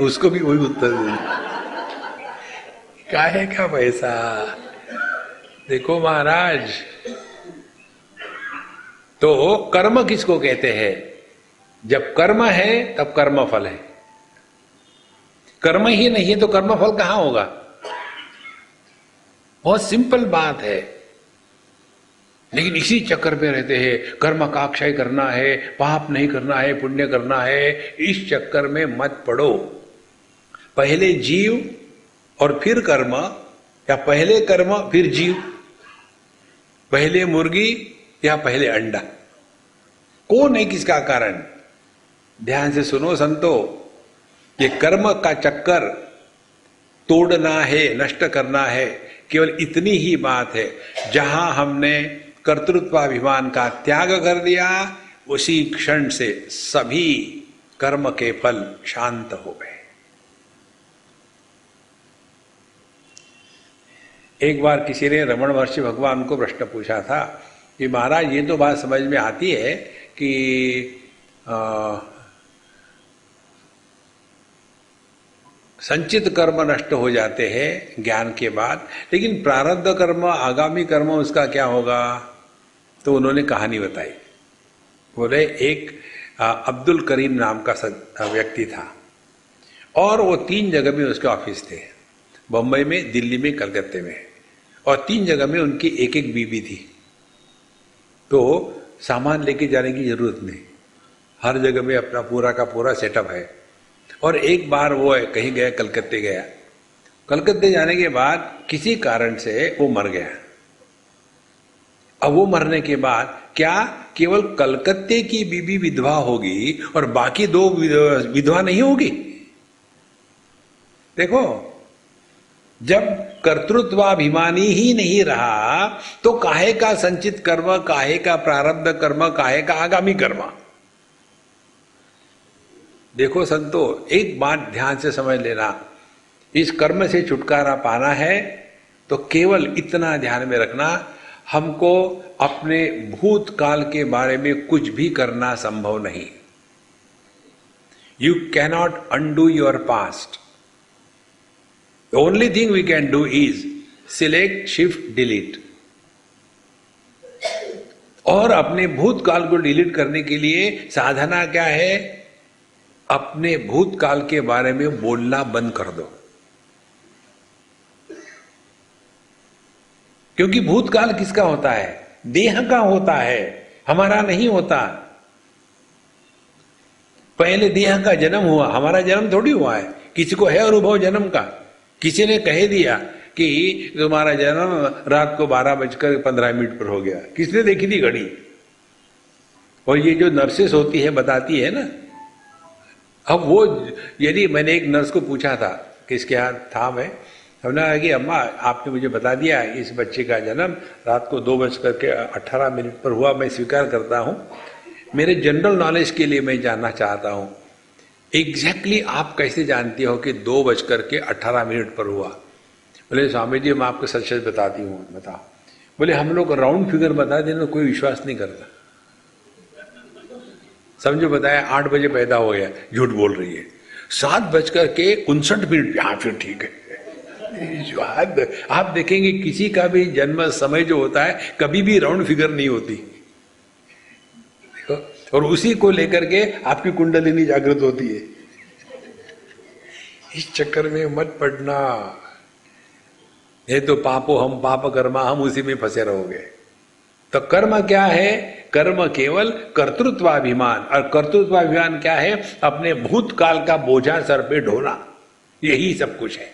उसको भी वही उत्तर दे, काहे का पैसा। देखो महाराज, तो कर्म किसको कहते हैं? जब कर्म है तब कर्म फल है, कर्म ही नहीं है तो कर्म फल कहां होगा? बहुत सिंपल बात है। लेकिन इसी चक्कर में रहते हैं, कर्म का अक्षय करना है, पाप नहीं करना है, पुण्य करना है। इस चक्कर में मत पड़ो। पहले जीव और फिर कर्म, या पहले कर्म फिर जीव, पहले मुर्गी या पहले अंडा, कौन है किसका कारण? ध्यान से सुनो संतो, ये कर्म का चक्कर तोड़ना है, नष्ट करना है, केवल इतनी ही बात है। जहां हमने कर्तृत्वाभिमान का त्याग कर दिया, उसी क्षण से सभी कर्म के फल शांत हो गए। एक बार किसी ने रमण महर्षि भगवान को प्रश्न पूछा था कि महाराज ये तो बात समझ में आती है कि संचित कर्म नष्ट हो जाते हैं ज्ञान के बाद, लेकिन प्रारब्ध कर्म, आगामी कर्म, उसका क्या होगा? तो उन्होंने कहानी बताई। बोले एक अब्दुल करीम नाम का व्यक्ति था और वो 3 जगह में उसके ऑफिस थे, बम्बई में, दिल्ली में, कलकत्ते में, और 3 जगह में उनकी एक एक बीवी थी। तो सामान लेके जाने की जरूरत नहीं, हर जगह में अपना पूरा का पूरा सेटअप है। और एक बार वो कहीं गया, कलकत्ते गया, कलकत्ते जाने के बाद किसी कारण से वो मर गया। अब वो मरने के बाद क्या केवल कलकत्ते की बीबी विधवा होगी और बाकी 2 विधवा नहीं होगी? देखो, जब कर्तृत्वाभिमानी ही नहीं रहा तो काहे का संचित कर्म, काहे का प्रारब्ध कर्म, काहे का आगामी कर्म? देखो संतो, एक बात ध्यान से समझ लेना, इस कर्म से छुटकारा पाना है तो केवल इतना ध्यान में रखना, हमको अपने भूतकाल के बारे में कुछ भी करना संभव नहीं। You cannot undo your past. The only thing we can do is select, shift, delete. और अपने भूतकाल को डिलीट करने के लिए साधना क्या है? अपने भूतकाल के बारे में बोलना बंद कर दो, क्योंकि भूतकाल किसका होता है? देह का होता है, हमारा नहीं होता। पहले देह का जन्म हुआ, हमारा जन्म थोड़ी हुआ है। किसी को है अनुभव जन्म का? किसी ने कह दिया कि तुम्हारा जन्म रात को 12:15 पर हो गया, किसने देखी थी घड़ी? और ये जो नर्सेस होती है बताती है ना, अब वो, यदि मैंने एक नर्स को पूछा था कि इसके यहाँ था, मैं हमने कहा कि अम्मा आपने मुझे बता दिया इस बच्चे का जन्म रात को 2:18 पर हुआ, मैं स्वीकार करता हूँ, मेरे जनरल नॉलेज के लिए मैं जानना चाहता हूँ एग्जैक्टली आप कैसे जानती हो कि 2:18 पर हुआ? बोले स्वामी जी मैं आपको सच सच बताती हूँ। बताओ। बोले हम लोग राउंड फिगर बता देने कोई विश्वास नहीं करता। समझो बताया 8 बजे पैदा हो गया, झूठ बोल रही है। 7:59, हाँ फिर ठीक है। आप देखेंगे किसी का भी जन्म समय जो होता है कभी भी राउंड फिगर नहीं होती, देखो, और उसी को लेकर के आपकी कुंडलिनी जागृत होती है। इस चक्कर में मत पड़ना, ये तो पापो हम पाप कर्मा, हम उसी में फंसे रहोगे। तो कर्म क्या है? कर्म केवल कर्तृत्वाभिमान, और कर्तृत्वाभिमान क्या है? अपने भूतकाल का बोझा सर पे ढोना, यही सब कुछ है।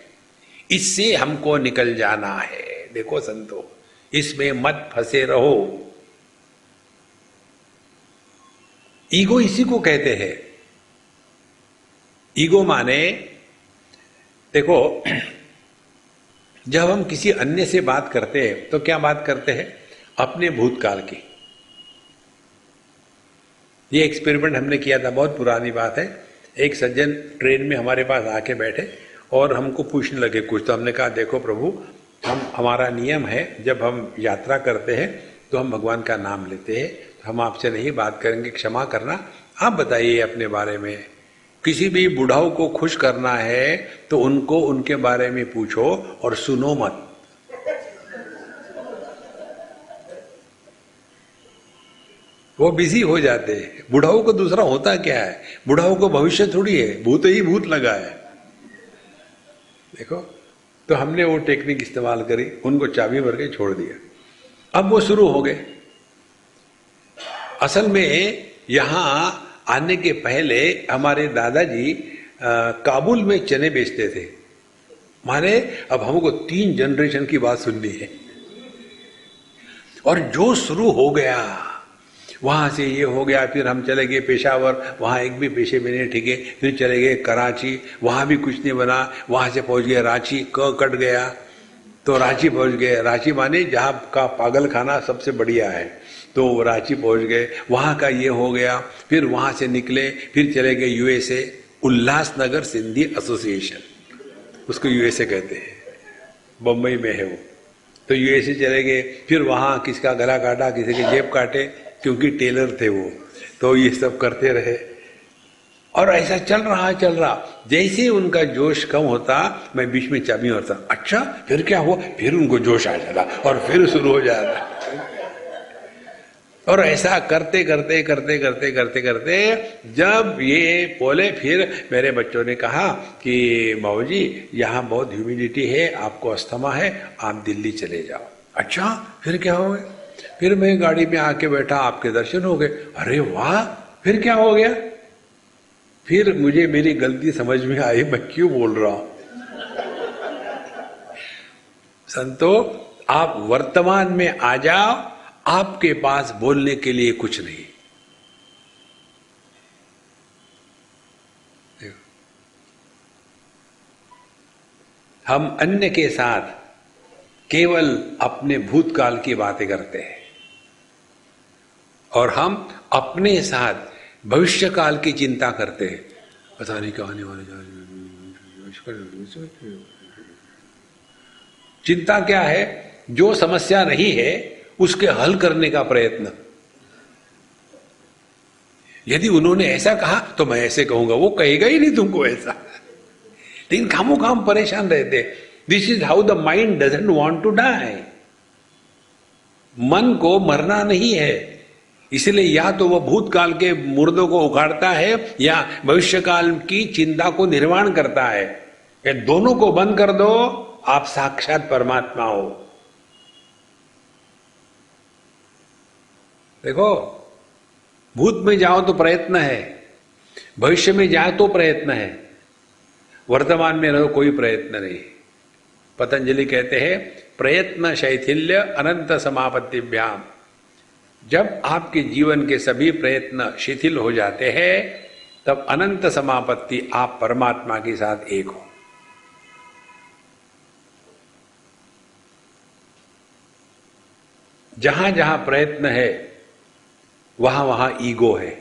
इससे हमको निकल जाना है। देखो संतो, इसमें मत फंसे रहो। ईगो इसी को कहते हैं। ईगो माने, देखो जब हम किसी अन्य से बात करते हैं तो क्या बात करते हैं? अपने भूतकाल की। ये एक्सपेरिमेंट हमने किया था, बहुत पुरानी बात है। एक सज्जन ट्रेन में हमारे पास आके बैठे और हमको पूछने लगे कुछ, तो हमने कहा देखो प्रभु, हमारा नियम है जब हम यात्रा करते हैं तो हम भगवान का नाम लेते हैं, तो हम आपसे नहीं बात करेंगे, क्षमा करना, आप बताइए अपने बारे में। किसी भी बुढ़ाऊ को खुश करना है तो उनको उनके बारे में पूछो और सुनो मत। वो बिजी हो जाते हैं। बुढ़ाऊ को दूसरा होता क्या है, बुढ़ाऊ को भविष्य थोड़ी है, भूत ही भूत लगा है। देखो, तो हमने वो टेक्निक इस्तेमाल करी, उनको चाबी भर के छोड़ दिया। अब वो शुरू हो गए। असल में यहां आने के पहले हमारे दादाजी काबुल में चने बेचते थे। माने अब हमको 3 जनरेशन की बात सुननी है। और जो शुरू हो गया, वहां से ये हो गया, फिर हम चले गए पेशावर, वहां एक भी पेशे में नहीं ठीके, फिर चले गए कराची, वहां भी कुछ नहीं बना, वहां से पहुंच गए रांची, कट गया तो रांची पहुंच गए। रांची माने जहां का पागल खाना सबसे बढ़िया है, तो रांची पहुंच गए, वहां का ये हो गया। फिर वहां से निकले, फिर चले गए यूएसए, उल्लासनगर सिंधी एसोसिएशन, उसको यूएसए कहते हैं, बम्बई में है वो। तो यूएसए चले गए, फिर वहां किसका गला काटा, किसी के जेब काटे, क्योंकि टेलर थे वो, तो ये सब करते रहे। और ऐसा चल रहा। जैसे उनका जोश कम होता, मैं बीच में चाबी मारता, अच्छा फिर क्या हुआ, फिर उनको जोश आ जाता और फिर शुरू हो जाता। और ऐसा करते जब ये बोले, फिर मेरे बच्चों ने कहा कि बाबूजी यहाँ बहुत ह्यूमिडिटी है, आपको अस्थमा है, आप दिल्ली चले जाओ। अच्छा फिर क्या हो गया, फिर मैं गाड़ी में आके बैठा, आपके दर्शन हो गए। अरे वाह, फिर क्या हो गया। फिर मुझे मेरी गलती समझ में आई, मैं क्यों बोल रहा हूं। संतो, आप वर्तमान में आ जाओ, आपके पास बोलने के लिए कुछ नहीं। हम अन्य के साथ केवल अपने भूतकाल की बातें करते हैं और हम अपने साथ भविष्य काल की चिंता करते हैं। पता नहीं क्या आने वाले जा रही। चिंता क्या है, जो समस्या नहीं है उसके हल करने का प्रयत्न। यदि उन्होंने ऐसा कहा तो मैं ऐसे कहूंगा, वो कहेगा ही नहीं तुमको ऐसा। लेकिन खामोखाम परेशान रहते। This is how the mind doesn't want to die. मन को मरना नहीं है, इसलिए या तो वह भूतकाल के मुर्दों को उखाड़ता है या भविष्यकाल की चिंता को निर्माण करता है। ये दोनों को बंद कर दो, आप साक्षात परमात्मा हो। देखो, भूत में जाओ तो प्रयत्न है, भविष्य में जाओ तो प्रयत्न है, वर्तमान में रहो कोई प्रयत्न नहीं। पतंजलि कहते हैं, प्रयत्न शैथिल्य अनंत समापत्तिभ्याम। जब आपके जीवन के सभी प्रयत्न शिथिल हो जाते हैं, तब अनंत समापत्ति, आप परमात्मा के साथ एक हो। जहां जहां प्रयत्न है वहां वहां ईगो है,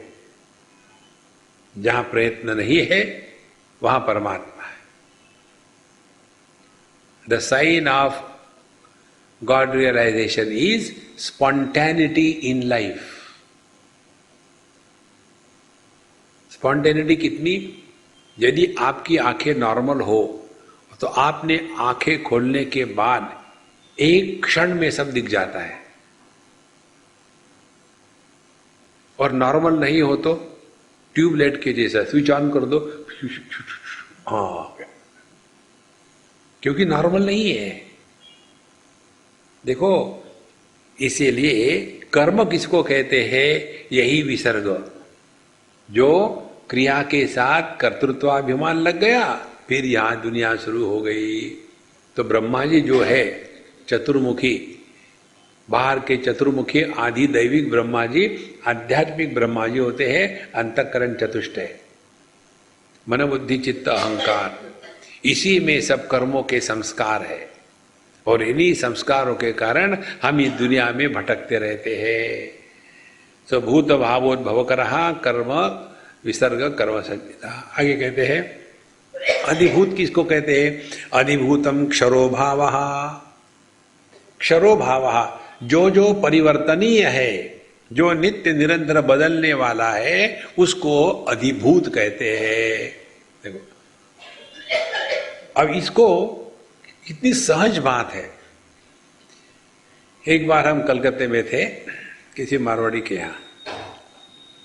जहां प्रयत्न नहीं है वहां परमात्मा है। The sign of God realization is spontaneity in life. Spontaneity कितनी, यदि आपकी आंखें नॉर्मल हो तो आपने आंखें खोलने के बाद एक क्षण में सब दिख जाता है, और नॉर्मल नहीं हो तो ट्यूबलाइट के जैसा स्विच ऑन कर दो, हाँ, क्योंकि नॉर्मल नहीं है। देखो, इसीलिए कर्म किसको कहते हैं, यही विसर्ग, जो क्रिया के साथ कर्तृत्वाभिमान लग गया, फिर यहां दुनिया शुरू हो गई। तो ब्रह्मा जी जो है चतुर्मुखी, बाहर के चतुर्मुखी आदि दैविक ब्रह्मा जी, आध्यात्मिक ब्रह्मा जी होते हैं अंतःकरण चतुष्टय, मन बुद्धि चित्त अहंकार। इसी में सब कर्मों के संस्कार है, और इन्हीं संस्कारों के कारण हम इस दुनिया में भटकते रहते हैं। सो भूत भावोद्भव करहा कर्म विसर्ग कर्म संचिता। आगे कहते हैं, अधिभूत किसको कहते हैं, अधिभूतम क्षरो भावः। क्षरो भावः, जो जो परिवर्तनीय है जो नित्य निरंतर बदलने वाला है उसको अधिभूत कहते हैं। देखो अब इसको कितनी सहज बात है। एक बार हम कलकत्ते में थे किसी मारवाड़ी के यहाँ,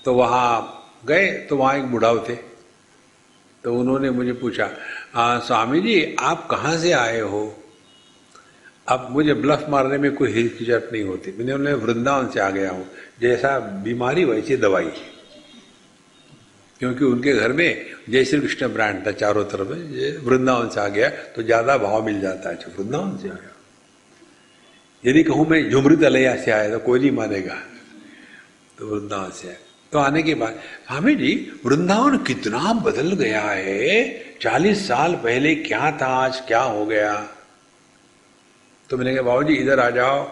तो वहाँ गए तो वहाँ एक बुढ़ाव थे, तो उन्होंने मुझे पूछा, स्वामी जी आप कहाँ से आए हो? अब मुझे ब्लफ मारने में कोई हिचकिचाहट नहीं होती। मैंने उन्हें वृंदावन से आ गया हूँ, जैसा बीमारी वैसी दवाई, क्योंकि उनके घर में जय श्री कृष्ण ब्रांड था चारों तरफ। वृंदावन से आ गया तो ज्यादा भाव मिल जाता है। अच्छा वृंदावन से आया, यदि कहूँ मैं झुमरी तलैया से आया तो कोई नहीं मानेगा, तो वृंदावन से आया। तो आने के बाद, स्वामी जी वृंदावन कितना बदल गया है, 40 साल पहले क्या था आज क्या हो गया? तो मैंने कहा बाबू जी इधर आ जाओ।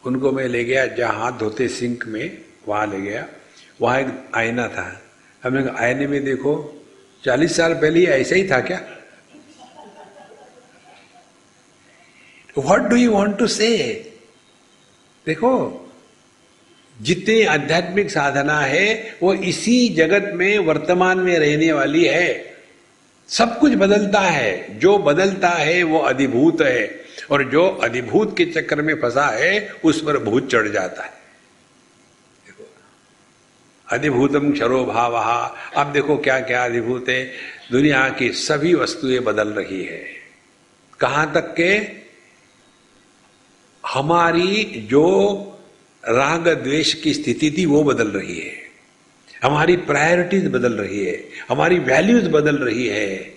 उनको मैं ले गया जहाँ हाथ धोते सिंक में, वहाँ ले गया। वहाँ एक आईना था। हमने कहा आईने में देखो 40 साल पहले ऐसा ही था क्या? What do you want to say? देखो जितनी आध्यात्मिक साधना है वो इसी जगत में वर्तमान में रहने वाली है। सब कुछ बदलता है, जो बदलता है वो अधिभूत है, और जो अधिभूत के चक्कर में फंसा है उस पर भूत चढ़ जाता है। देखो अधिभूतम क्षरो भावः। अब देखो क्या क्या अधिभूत है। दुनिया की सभी वस्तुएं बदल रही है। कहां तक के? हमारी जो राग द्वेष की स्थिति थी वो बदल रही है, हमारी प्रायोरिटीज बदल रही है, हमारी वैल्यूज बदल रही है,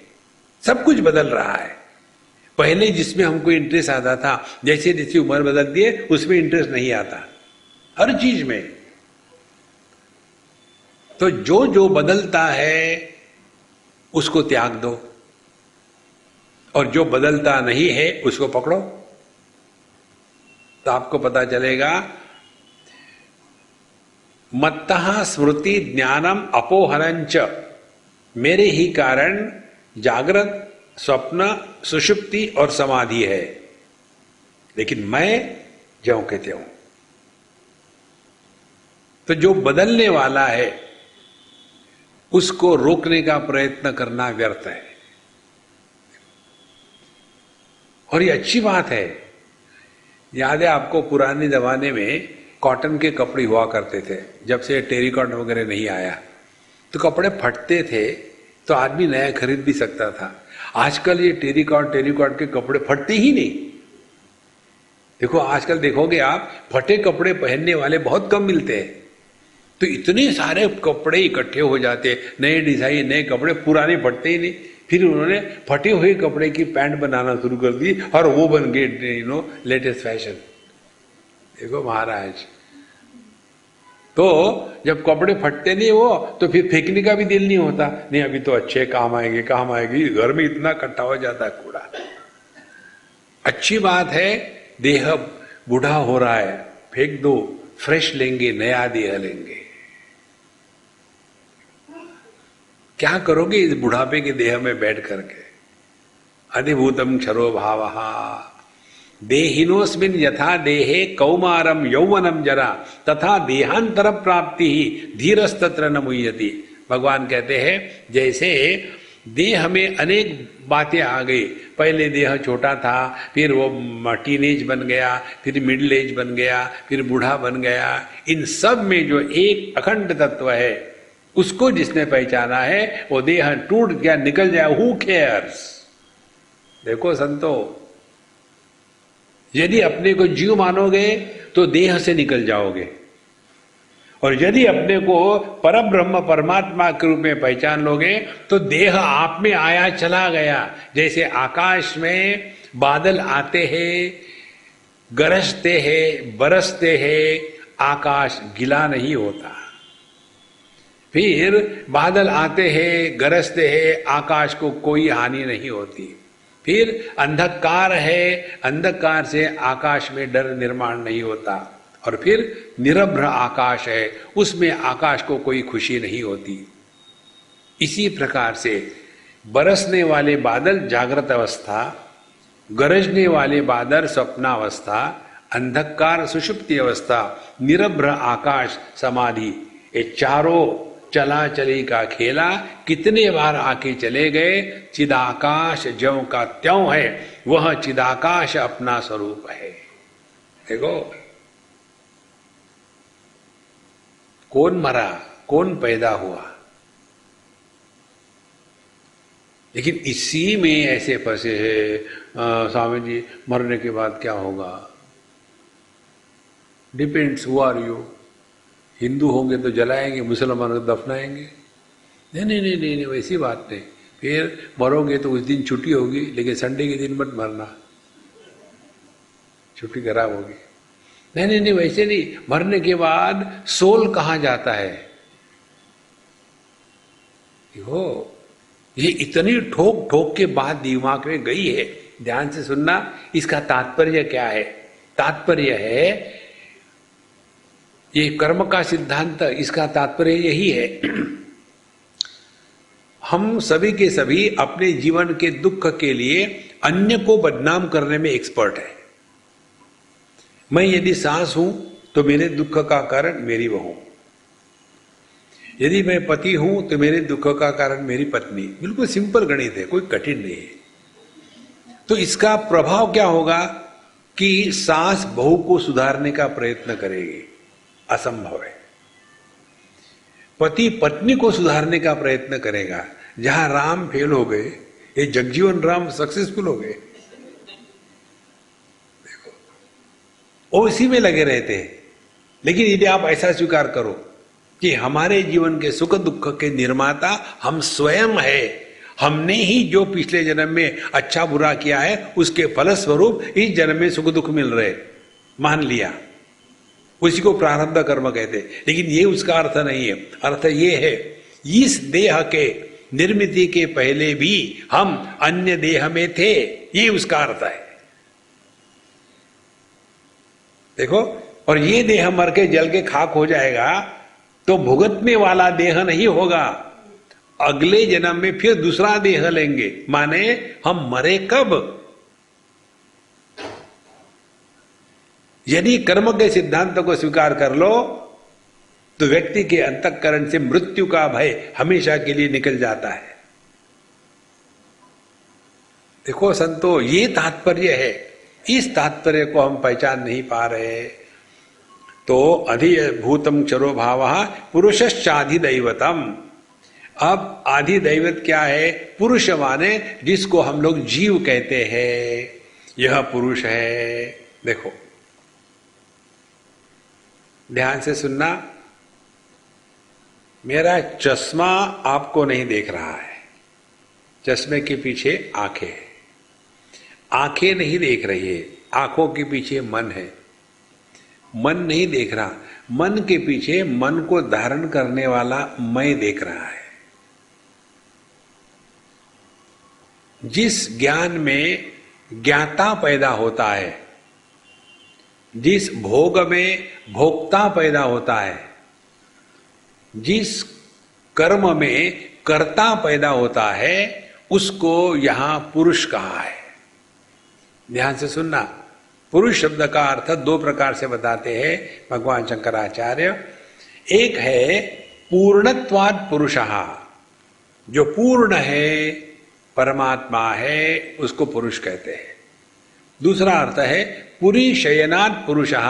सब कुछ बदल रहा है। पहले जिसमें हमको इंटरेस्ट आता था, जैसे जैसे उम्र बदलती है उसमें इंटरेस्ट नहीं आता, हर चीज में। तो जो जो बदलता है उसको त्याग दो, और जो बदलता नहीं है उसको पकड़ो, तो आपको पता चलेगा। मत्तः स्मृति ज्ञानम अपोहरंच, मेरे ही कारण जागृत स्वप्न सुषुप्ति और समाधि है, लेकिन मैं ज्यों के त्यों। तो जो बदलने वाला है उसको रोकने का प्रयत्न करना व्यर्थ है। और ये अच्छी बात है। याद है आपको पुराने जमाने में कॉटन के कपड़े हुआ करते थे, जब से टेरिकॉट वगैरह नहीं आया तो कपड़े फटते थे तो आदमी नया खरीद भी सकता था। आजकल ये टेरिकॉट के कपड़े फटते ही नहीं। देखो आजकल देखोगे आप, फटे कपड़े पहनने वाले बहुत कम मिलते हैं। तो इतने सारे कपड़े इकट्ठे हो जाते, नए डिजाइन नए कपड़े, पुराने फटते ही नहीं। फिर उन्होंने फटे हुए कपड़े की पैंट बनाना शुरू कर दी और वो बन गए लेटेस्ट फैशन। देखो महाराज, तो जब कपड़े फटते नहीं वो तो फिर फेंकने का भी दिल नहीं होता। नहीं अभी तो अच्छे काम आएंगे, काम आएगी, घर में इतना इकट्ठा हो जाता है कूड़ा। अच्छी बात है, देह बूढ़ा हो रहा है, फेंक दो, फ्रेश लेंगे, नया देह लेंगे। क्या करोगे इस बुढ़ापे के देह में बैठ करके? अधिभूतम क्षरो भावः देहिनोस्मिन् यथा देहे कौमारम यौवनम जरा तथा देहांतर प्राप्ति ही धीरस्तत्र न मुह्यति। भगवान कहते हैं जैसे देह में अनेक बातें आ गई। पहले देह छोटा था, फिर वो टीनेज बन गया, फिर मिडिल एज बन गया, फिर बूढ़ा बन गया। इन सब में जो एक अखंड तत्व है उसको जिसने पहचाना है, वो देह टूट गया, निकल जाए, हु केयर्स। देखो संतो, यदि अपने को जीव मानोगे तो देह से निकल जाओगे, और यदि अपने को परब्रह्म परमात्मा के रूप में पहचान लोगे तो देह आप में आया चला गया। जैसे आकाश में बादल आते हैं, गरजते हैं, बरसते हैं, आकाश गिला नहीं होता। फिर बादल आते हैं, गरजते हैं, आकाश को कोई हानि नहीं होती। फिर अंधकार है, अंधकार से आकाश में डर निर्माण नहीं होता। और फिर निरभ्र आकाश है, उसमें आकाश को कोई खुशी नहीं होती। इसी प्रकार से बरसने वाले बादल जागृत अवस्था, गरजने वाले बादल स्वप्नावस्था, अंधकार सुषुप्ति अवस्था, निरभ्र आकाश समाधि, ये चारों चला चली का खेला कितने बार आके चले गए। चिदाकाश ज्यों का त्यों है, वह चिदाकाश अपना स्वरूप है। देखो कौन मरा, कौन पैदा हुआ, लेकिन इसी में ऐसे फंसे हैं। स्वामी जी मरने के बाद क्या होगा? Depends who are you. Hindu होंगे तो जलाएंगे, मुसलमान को दफनाएंगे। नहीं नहीं नहीं नहीं, नहीं वैसी बात नहीं। फिर मरोगे तो उस दिन छुट्टी होगी, लेकिन संडे के दिन मत मरना, छुट्टी खराब होगी। नहीं नहीं नहीं, वैसे नहीं। मरने के बाद सोल कहाँ जाता है? देखो ये इतनी ठोक ठोक के बाद दिमाग में गई है। ध्यान से सुनना, इसका तात्पर्य क्या है? तात्पर्य है ये कर्म का सिद्धांत, इसका तात्पर्य यही है हम सभी के सभी अपने जीवन के दुख के लिए अन्य को बदनाम करने में एक्सपर्ट है। मैं यदि सास हूं तो मेरे दुख का कारण मेरी बहू, यदि मैं पति हूं तो मेरे दुख का कारण मेरी पत्नी। बिल्कुल सिंपल गणित है, कोई कठिन नहीं है। तो इसका प्रभाव क्या होगा कि सास बहू को सुधारने का प्रयत्न करेगी, असंभव है। पति पत्नी को सुधारने का प्रयत्न करेगा। जहां राम फेल हो गए, ये जगजीवन राम सक्सेसफुल हो गए। देखो वो इसी में लगे रहते हैं। लेकिन यदि आप ऐसा स्वीकार करो कि हमारे जीवन के सुख दुख के निर्माता हम स्वयं है, हमने ही जो पिछले जन्म में अच्छा बुरा किया है उसके फलस्वरूप इस जन्म में सुख दुख मिल रहे, मान लिया, उसी को प्रारब्ध कर्म कहते। लेकिन ये उसका अर्थ नहीं है। अर्थ ये है इस देह के निर्मिति के पहले भी हम अन्य देह में थे, ये उसका अर्थ है। देखो, और ये देह मर के जल के खाक हो जाएगा तो भुगतने वाला देह नहीं होगा। अगले जन्म में फिर दूसरा देह लेंगे। माने हम मरे कब? यदि कर्म के सिद्धांत को स्वीकार कर लो तो व्यक्ति के अंतःकरण से मृत्यु का भय हमेशा के लिए निकल जाता है। देखो संतो, ये तात्पर्य है। इस तात्पर्य को हम पहचान नहीं पा रहे। तो अधिभूतम क्षरो भावः पुरुषश्चाधिदैवतम। अब आधिदैवत क्या है? पुरुष माने जिसको हम लोग जीव कहते हैं, यह पुरुष है। देखो ध्यान से सुनना, मेरा चश्मा आपको नहीं देख रहा है, चश्मे के पीछे आंखें हैं। आंखें नहीं देख रही है, आंखों के पीछे मन है। मन नहीं देख रहा, मन के पीछे मन को धारण करने वाला मैं देख रहा है। जिस ज्ञान में ज्ञाता पैदा होता है, जिस भोग में भोक्ता पैदा होता है, जिस कर्म में कर्ता पैदा होता है, उसको यहां पुरुष कहा है। ध्यान से सुनना, पुरुष शब्द का अर्थ दो प्रकार से बताते हैं भगवान शंकराचार्य। एक है पूर्णत्वाद पुरुषः, जो पूर्ण है, परमात्मा है, उसको पुरुष कहते हैं। दूसरा अर्थ है पुरी शयनात् पुरुषः,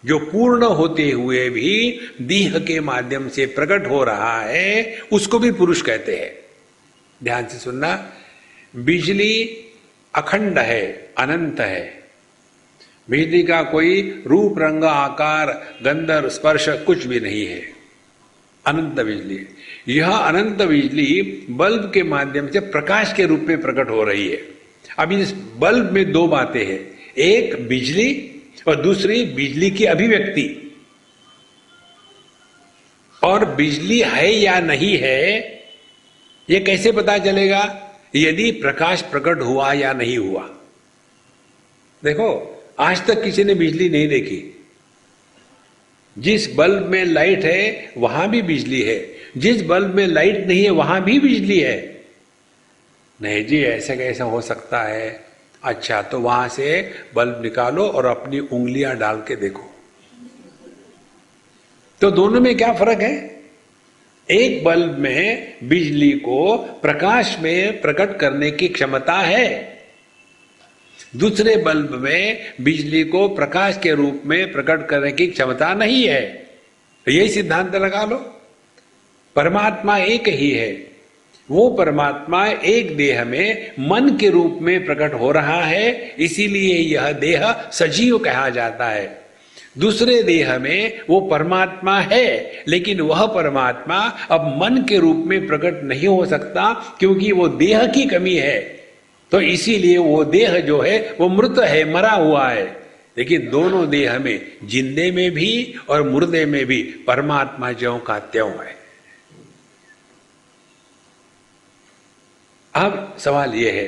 जो पूर्ण होते हुए भी देह के माध्यम से प्रकट हो रहा है, उसको भी पुरुष कहते हैं। ध्यान से सुनना, बिजली अखंड है, अनंत है। बिजली का कोई रूप रंग आकार गंध स्पर्श कुछ भी नहीं है, अनंत बिजली। यह अनंत बिजली बल्ब के माध्यम से प्रकाश के रूप में प्रकट हो रही है। अब इस बल्ब में दो बातें हैं, एक बिजली और दूसरी बिजली की अभिव्यक्ति। और बिजली है या नहीं है ये कैसे पता चलेगा? यदि प्रकाश प्रकट हुआ या नहीं हुआ। देखो, आज तक किसी ने बिजली नहीं देखी। जिस बल्ब में लाइट है वहां भी बिजली है, जिस बल्ब में लाइट नहीं है वहां भी बिजली है। नहीं जी, ऐसा कैसा हो सकता है? अच्छा, तो वहां से बल्ब निकालो और अपनी उंगलियां डाल के देखो, तो दोनों में क्या फर्क है? एक बल्ब में बिजली को प्रकाश में प्रकट करने की क्षमता है, दूसरे बल्ब में बिजली को प्रकाश के रूप में प्रकट करने की क्षमता नहीं है। तो यही सिद्धांत लगा लो, परमात्मा एक ही है, वो परमात्मा एक देह में मन के रूप में प्रकट हो रहा है, इसीलिए यह देह सजीव कहा जाता है। दूसरे देह में वो परमात्मा है, लेकिन वह परमात्मा अब मन के रूप में प्रकट नहीं हो सकता, क्योंकि वो देह की कमी है। तो इसीलिए वो देह जो है वो मृत है, मरा हुआ है। लेकिन दोनों देह में, जिंदे में भी और मुर्दे में भी, परमात्मा ज्यों का त्यों है। अब सवाल यह है,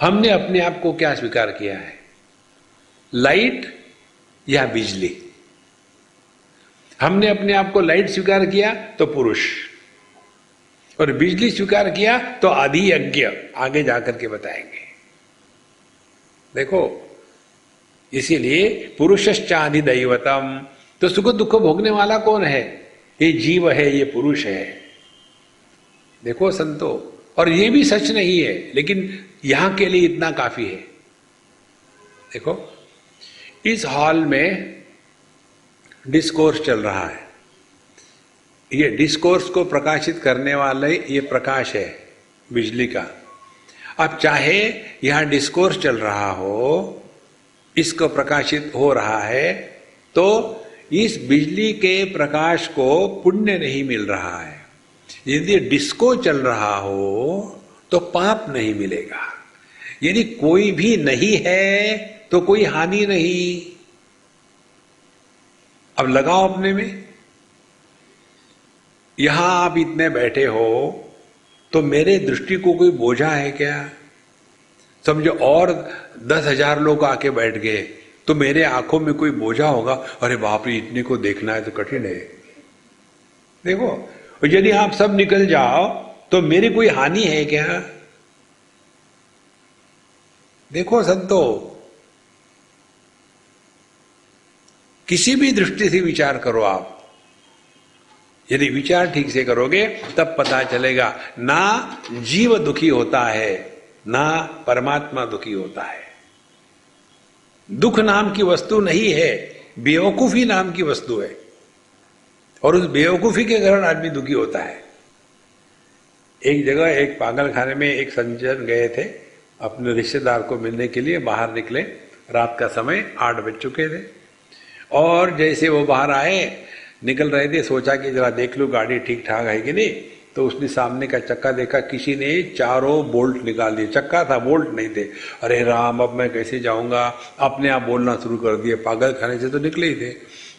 हमने अपने आप को क्या स्वीकार किया है, लाइट या बिजली? हमने अपने आप को लाइट स्वीकार किया तो पुरुष, और बिजली स्वीकार किया तो अधियज्ञ। आगे जाकर के बताएंगे। देखो, इसीलिए पुरुषश्चाधिदैवतम, तो सुख दुख भोगने वाला कौन है? ये जीव है, ये पुरुष है। देखो संतो, और ये भी सच नहीं है, लेकिन यहां के लिए इतना काफी है। देखो, इस हॉल में डिस्कोर्स चल रहा है, ये डिस्कोर्स को प्रकाशित करने वाले ये प्रकाश है बिजली का। अब चाहे यहां डिस्कोर्स चल रहा हो, इसको प्रकाशित हो रहा है, तो इस बिजली के प्रकाश को पुण्य नहीं मिल रहा है। यदि डिस्को चल रहा हो तो पाप नहीं मिलेगा। यदि कोई भी नहीं है तो कोई हानि नहीं। अब लगाओ अपने में, यहां आप इतने बैठे हो तो मेरे दृष्टि को कोई बोझा है क्या? समझो और 10,000 लोग आके बैठ गए तो मेरे आंखों में कोई बोझा होगा? अरे बाप रे, इतने को देखना है तो कठिन है। देखो, यदि आप सब निकल जाओ तो मेरी कोई हानि है क्या? देखो संतो, किसी भी दृष्टि से विचार करो आप, यदि विचार ठीक से करोगे तब पता चलेगा, ना जीव दुखी होता है ना परमात्मा दुखी होता है। दुख नाम की वस्तु नहीं है, बेवकूफी नाम की वस्तु है, और उस बेवकूफी के कारण आदमी दुखी होता है। एक जगह एक पागल खाने में एक सज्जन गए थे, अपने रिश्तेदार को मिलने के लिए बाहर निकले, रात का समय 8 बज चुके थे, और जैसे वो बाहर आए, निकल रहे थे, सोचा कि जरा देख लो गाड़ी ठीक ठाक है कि नहीं, तो उसने सामने का चक्का देखा, किसी ने चारों बोल्ट निकाल दिए, चक्का था बोल्ट नहीं थे। अरे राम, अब मैं कैसे जाऊंगा? अपने आप बोलना शुरू कर दिए, पागल खाने से तो निकले ही थे,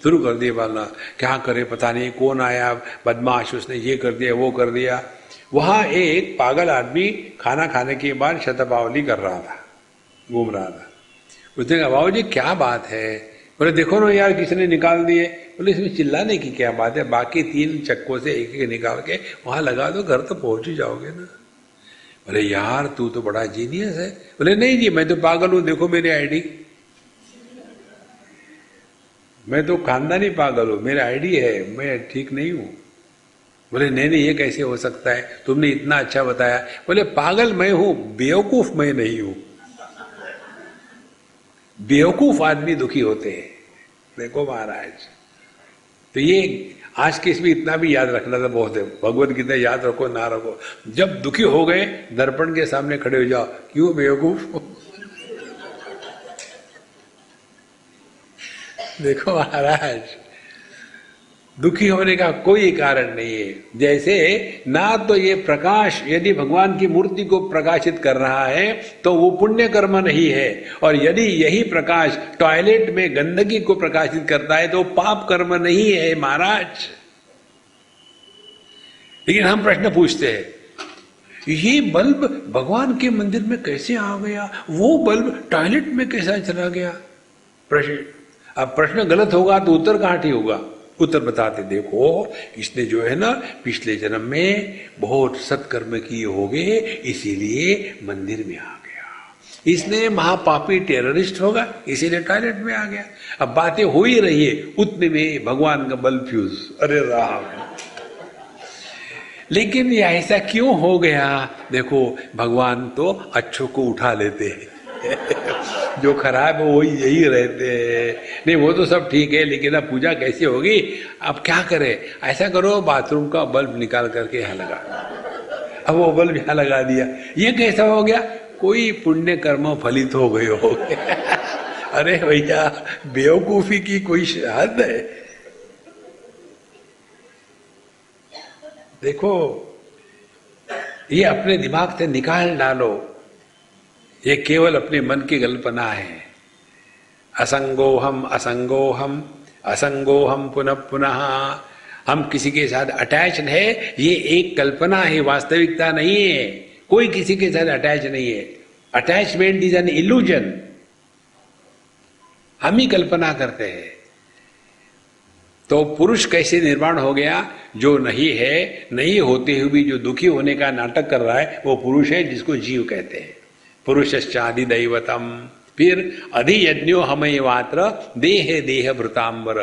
शुरू कर दिए बोलना, क्या करे पता नहीं, कौन आया बदमाश, उसने ये कर दिया वो कर दिया। वहां एक पागल आदमी खाना खाने के बाद शतपावली कर रहा था, घूम रहा था। उसने कहा, बाबू जी क्या बात है? बोले देखो ना यार, किसने निकाल दिए। बोले इसमें चिल्लाने की क्या बात है, बाकी 3 चक्कों से एक एक निकाल के वहां लगा दो, घर तो पहुंच ही जाओगे ना। बोले यार तू तो बड़ा जीनियस है। बोले नहीं जी, मैं तो पागल हूं, देखो मेरी आईडी, मैं तो खानदानी पागल हूं, मेरी आईडी है, मैं ठीक नहीं हूं। बोले नहीं नहीं, ये कैसे हो सकता है, तुमने इतना अच्छा बताया। बोले पागल मैं हूं, बेवकूफ मैं नहीं हूं। बेवकूफ आदमी दुखी होते हैं। देखो महाराज, तो ये आज के इसमें इतना भी याद रखना था बहुत है। भगवत गीता याद रखो ना रखो, जब दुखी हो गए दर्पण के सामने खड़े हो जाओ, क्यों बेवकूफ? देखो महाराज, दुखी होने का कोई कारण नहीं है। जैसे ना तो ये प्रकाश यदि भगवान की मूर्ति को प्रकाशित कर रहा है तो वो पुण्य कर्म नहीं है, और यदि यही प्रकाश टॉयलेट में गंदगी को प्रकाशित करता है तो पाप कर्म नहीं है महाराज। लेकिन हम प्रश्न पूछते हैं, ये बल्ब भगवान के मंदिर में कैसे आ गया, वो बल्ब टॉयलेट में कैसा चला गया? प्रश्न, अब प्रश्न गलत होगा तो उत्तर कहाँ ठीक होगा? उत्तर बताते, देखो इसने जो है ना पिछले जन्म में बहुत सत्कर्म किए होंगे, इसीलिए मंदिर में आ गया। इसने महापापी टेररिस्ट होगा, इसीलिए टॉयलेट में आ गया। अब बातें हो ही रही है, उतने में भगवान का बल्ब फ्यूज। अरे राम, लेकिन ये ऐसा क्यों हो गया? देखो, भगवान तो अच्छों को उठा लेते हैं जो खराब है वही यही रहते हैं। नहीं, वो तो सब ठीक है, लेकिन अब पूजा कैसे होगी? अब क्या करें? ऐसा करो, बाथरूम का बल्ब निकाल करके यहाँ लगा। अब वो बल्ब यहाँ लगा दिया। ये कैसा हो गया? कोई पुण्य कर्म फलित हो गए हो अरे भैया, बेवकूफी की कोई हद है? देखो, ये अपने दिमाग से निकाल डालो, ये केवल अपने मन की कल्पना है। असंगोहम असंगोहम असंगोहम पुनः पुनः, हम किसी के साथ अटैच है, ये एक कल्पना है, वास्तविकता नहीं है। कोई किसी के साथ अटैच नहीं है। अटैचमेंट इज एन इल्यूजन, हम ही कल्पना करते हैं। तो पुरुष कैसे निर्माण हो गया? जो नहीं है, नहीं होते हुए भी जो दुखी होने का नाटक कर रहा है, वो पुरुष है, जिसको जीव कहते हैं। पुरुषश्चादि दैवतम। फिर अधियज्ञो हमेवात्र देह देह भृतांबर।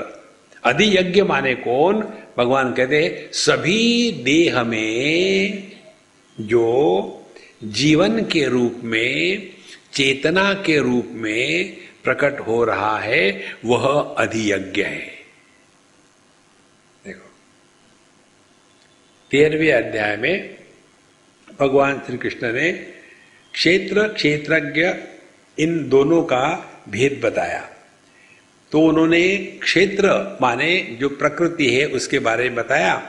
अधियज्ञ माने कौन? भगवान कहते हैं सभी देह में जो जीवन के रूप में, चेतना के रूप में प्रकट हो रहा है, वह अधियज्ञ है। देखो, 13वें अध्याय में भगवान श्री कृष्ण ने क्षेत्र क्षेत्रज्ञ इन दोनों का भेद बताया। तो उन्होंने क्षेत्र माने जो प्रकृति है उसके बारे में बताया।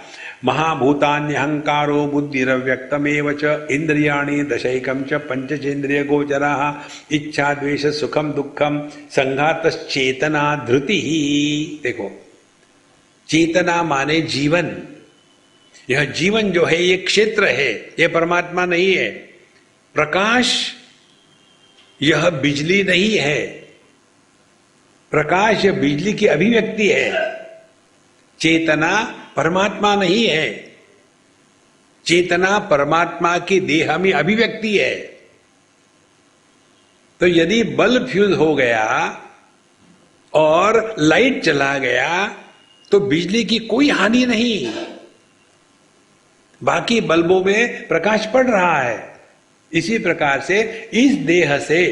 महाभूतान्यहंकारो बुद्धिरव्यक्तमेव च इंद्रियाणि दशैकम च पंचचेन्द्रिय गोचराः इच्छा द्वेष सुखम दुखम संघातश्चेतना धृति ही। देखो, चेतना माने जीवन। यह जीवन जो है ये क्षेत्र है, यह परमात्मा नहीं है। प्रकाश यह बिजली नहीं है। प्रकाश यह बिजली की अभिव्यक्ति है। चेतना परमात्मा नहीं है। चेतना परमात्मा की देह में अभिव्यक्ति है। तो यदि बल्ब फ्यूज हो गया और लाइट चला गया तो बिजली की कोई हानि नहीं, बाकी बल्बों में प्रकाश पड़ रहा है। इसी प्रकार से इस देह से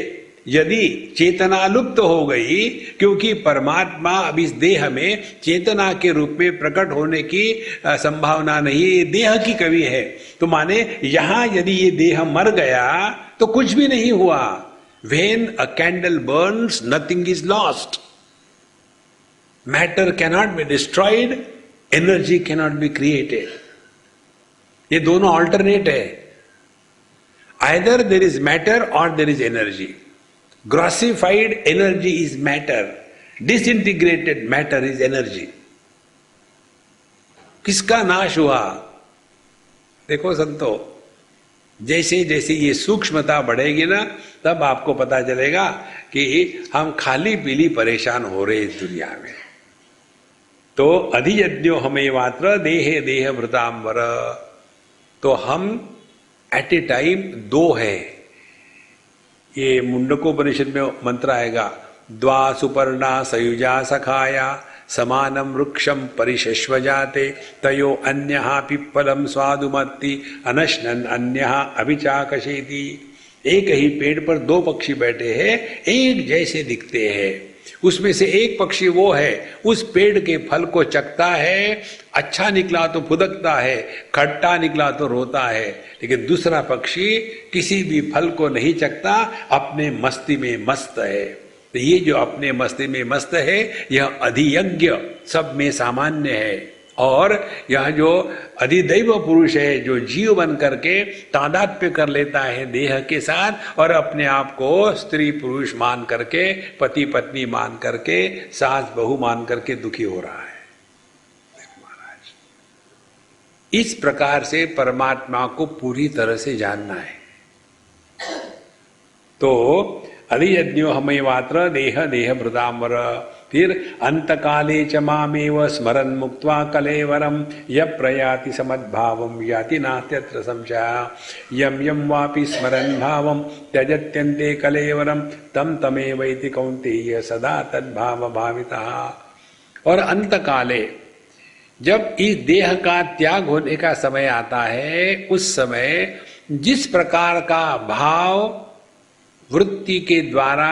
यदि चेतना लुप्त हो गई, क्योंकि परमात्मा अब इस देह में चेतना के रूप में प्रकट होने की संभावना नहीं है, देह की कमी है, तो माने यहां यदि ये देह मर गया तो कुछ भी नहीं हुआ। When a candle burns, nothing is lost. Matter cannot be destroyed, energy cannot be created. ये दोनों alternate है। Either there is matter or there is energy. Grossified energy is matter. Disintegrated matter is energy. किसका नाश हुआ? देखो संतो, जैसे जैसे ये सूक्ष्मता बढ़ेगी ना, तब आपको पता चलेगा कि हम खाली पीली परेशान हो रहे इस दुनिया में। तो अधियज्ञो हमें मात्र देहे देह भृतांबर। तो हम एट ए टाइम दो है। ये मुंडकोपनिषद में मंत्र आएगा, द्वा सुपर्णा सयुजा सखाया समानम वृक्षम परिशश्व जाते तयो अन्यः पिप्पलम स्वादुमत्ति अनश्नन अन्यः अभिचाकशेति। एक ही पेड़ पर दो पक्षी बैठे हैं, एक जैसे दिखते हैं। उसमें से एक पक्षी वो है, उस पेड़ के फल को चखता है, अच्छा निकला तो फुदकता है, खट्टा निकला तो रोता है। लेकिन दूसरा पक्षी किसी भी फल को नहीं चखता, अपने मस्ती में मस्त है। तो ये जो अपने मस्ती में मस्त है, यह अधियज्ञ सब में सामान्य है। और यह जो अधिदैव पुरुष है, जो जीव बन करके तादात्म्य कर लेता है देह के साथ और अपने आप को स्त्री पुरुष मान करके, पति पत्नी मान करके, सास बहू मान करके दुखी हो रहा है। महाराज, इस प्रकार से परमात्मा को पूरी तरह से जानना है। तो अधियज्ञो हमें मात्र देह देह भृतांबर। फिर अंतकाले च मामेव स्मरन् मुक्त्वा कलेवरम यः प्रयाति समद्भावं याति नास्त्यत्र संशयः यं यं वापि स्मरन् भावं त्यजत्यन्ते कलेवरम तम तमेवैति कौन्तेय सदा तद्भाव भावितः। और अंतकाले जब इस देह का त्याग होने का समय आता है, उस समय जिस प्रकार का भाव वृत्ति के द्वारा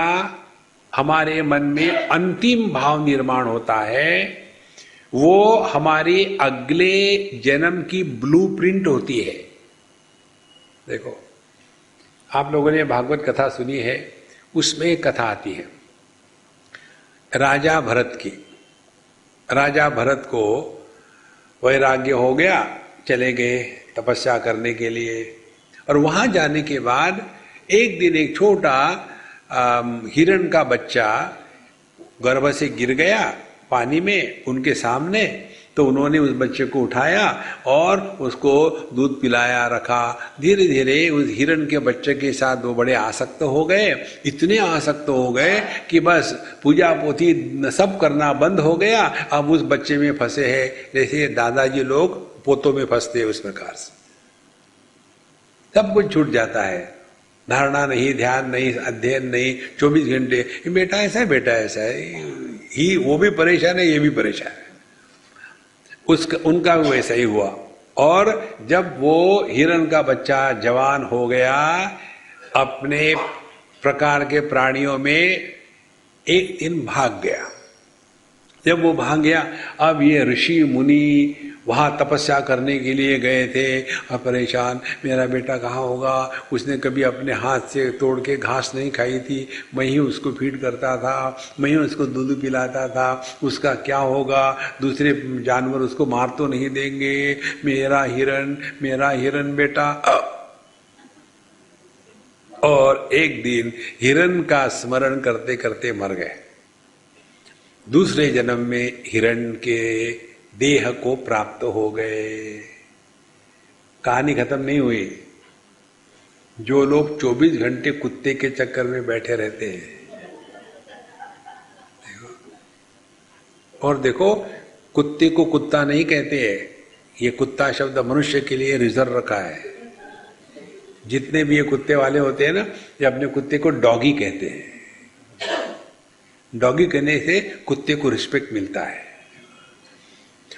हमारे मन में अंतिम भाव निर्माण होता है, वो हमारे अगले जन्म की ब्लूप्रिंट होती है। देखो, आप लोगों ने भागवत कथा सुनी है, उसमें एक कथा आती है राजा भरत की। राजा भरत को वैराग्य हो गया, चले गए तपस्या करने के लिए, और वहां जाने के बाद एक दिन एक छोटा हिरण का बच्चा गर्भ से गिर गया पानी में उनके सामने। तो उन्होंने उस बच्चे को उठाया और उसको दूध पिलाया रखा। धीरे धीरे उस हिरण के बच्चे के साथ वो बड़े आसक्त हो गए, इतने आसक्त हो गए कि बस पूजा पोथी सब करना बंद हो गया। अब उस बच्चे में फंसे हैं, जैसे दादाजी लोग पोतों में फंसते हैं, उस प्रकार से सब कुछ छूट जाता है। धारणा नहीं, ध्यान नहीं, अध्ययन नहीं, 24 घंटे बेटा ऐसा है, बेटा ऐसा है, ही वो भी परेशान है, ये भी परेशान है। उनका भी वैसा ही हुआ। और जब वो हिरण का बच्चा जवान हो गया, अपने प्रकार के प्राणियों में एक दिन भाग गया। जब वो भाग गया, अब ये ऋषि मुनि वहाँ तपस्या करने के लिए गए थे और परेशान, मेरा बेटा कहाँ होगा, उसने कभी अपने हाथ से तोड़ के घास नहीं खाई थी, मैं ही उसको फीड करता था, मैं ही उसको दूध पिलाता था, उसका क्या होगा, दूसरे जानवर उसको मार तो नहीं देंगे, मेरा हिरन बेटा। और एक दिन हिरन का स्मरण करते करते मर गए। दूसरे जन्म में हिरण के देह को प्राप्त हो गए। कहानी खत्म नहीं हुई। जो लोग 24 घंटे कुत्ते के चक्कर में बैठे रहते हैं, और देखो, कुत्ते को कुत्ता नहीं कहते हैं, ये कुत्ता शब्द मनुष्य के लिए रिजर्व रखा है। जितने भी ये कुत्ते वाले होते हैं ना, ये अपने कुत्ते को डॉगी कहते हैं। डॉगी कहने से कुत्ते को रिस्पेक्ट मिलता है।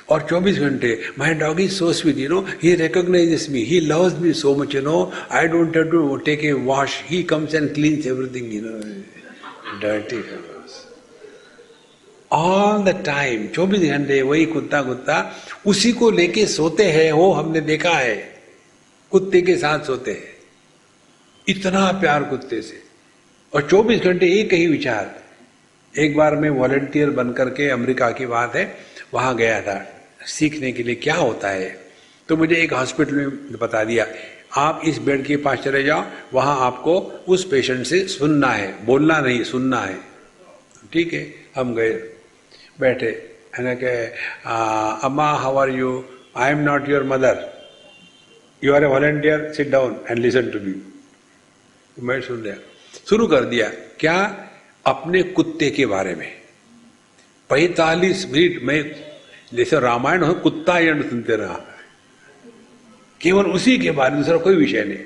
और 24 घंटे, my dog is so sweet, you know, he recognizes me, he loves me so much, you know, I don't have to take a wash, he comes and cleans everything, you know, dirty fellows. All the time 24 घंटे वही कुत्ता उसी को लेके सोते हैं। वो हमने देखा है, कुत्ते के साथ सोते हैं, इतना प्यार कुत्ते से, और 24 घंटे एक ही विचार। एक बार मैं वॉलंटियर बनकर के, अमेरिका की बात है, वहां गया था सीखने के लिए क्या होता है। तो मुझे एक हॉस्पिटल में बता दिया, आप इस बेड के पास चले जाओ, वहां आपको उस पेशेंट से सुनना है, बोलना नहीं, सुनना है। ठीक है, हम गए, बैठे, मैंने कहा, अम्मा how are you, I am not your mother, you are a volunteer, sit down and listen to me. मैं सुन लिया, शुरू कर दिया, क्या, अपने कुत्ते के बारे में 45 मिनट में, जैसे रामायण हो कुत्ता यंड सुनते रहा, केवल उसी के बारे में, दूसरा कोई विषय नहीं।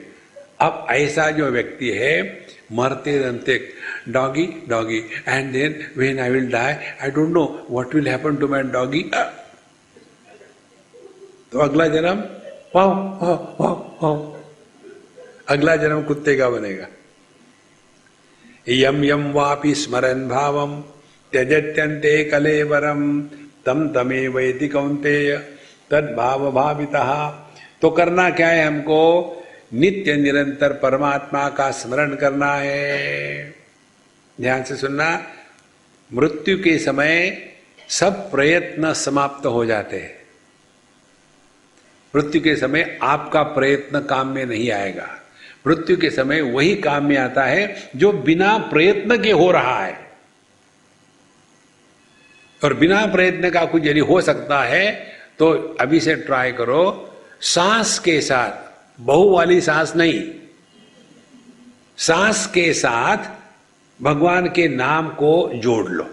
अब ऐसा जो व्यक्ति है, मरते रमते, doggy doggy, and then when I will die I don't know what will happen to my doggy. तो अगला जन्म वाओ वाओ वाओ वाओ, अगला जन्म कुत्ते का बनेगा। यम यम वापि स्मरन् भावम त्यजत्यन्ते कलेवरम तम तमेवैति कौन्तेय तद्भाव भावितः। तो करना क्या है हमको? नित्य निरंतर परमात्मा का स्मरण करना है। ध्यान से सुनना, मृत्यु के समय सब प्रयत्न समाप्त हो जाते हैं। मृत्यु के समय आपका प्रयत्न काम में नहीं आएगा। मृत्यु के समय वही काम में आता है जो बिना प्रयत्न के हो रहा है। और बिना प्रयत्न का कुछ यदि हो सकता है तो अभी से ट्राई करो, सांस के साथ, बहु वाली सांस नहीं, सांस के साथ भगवान के नाम को जोड़ लो।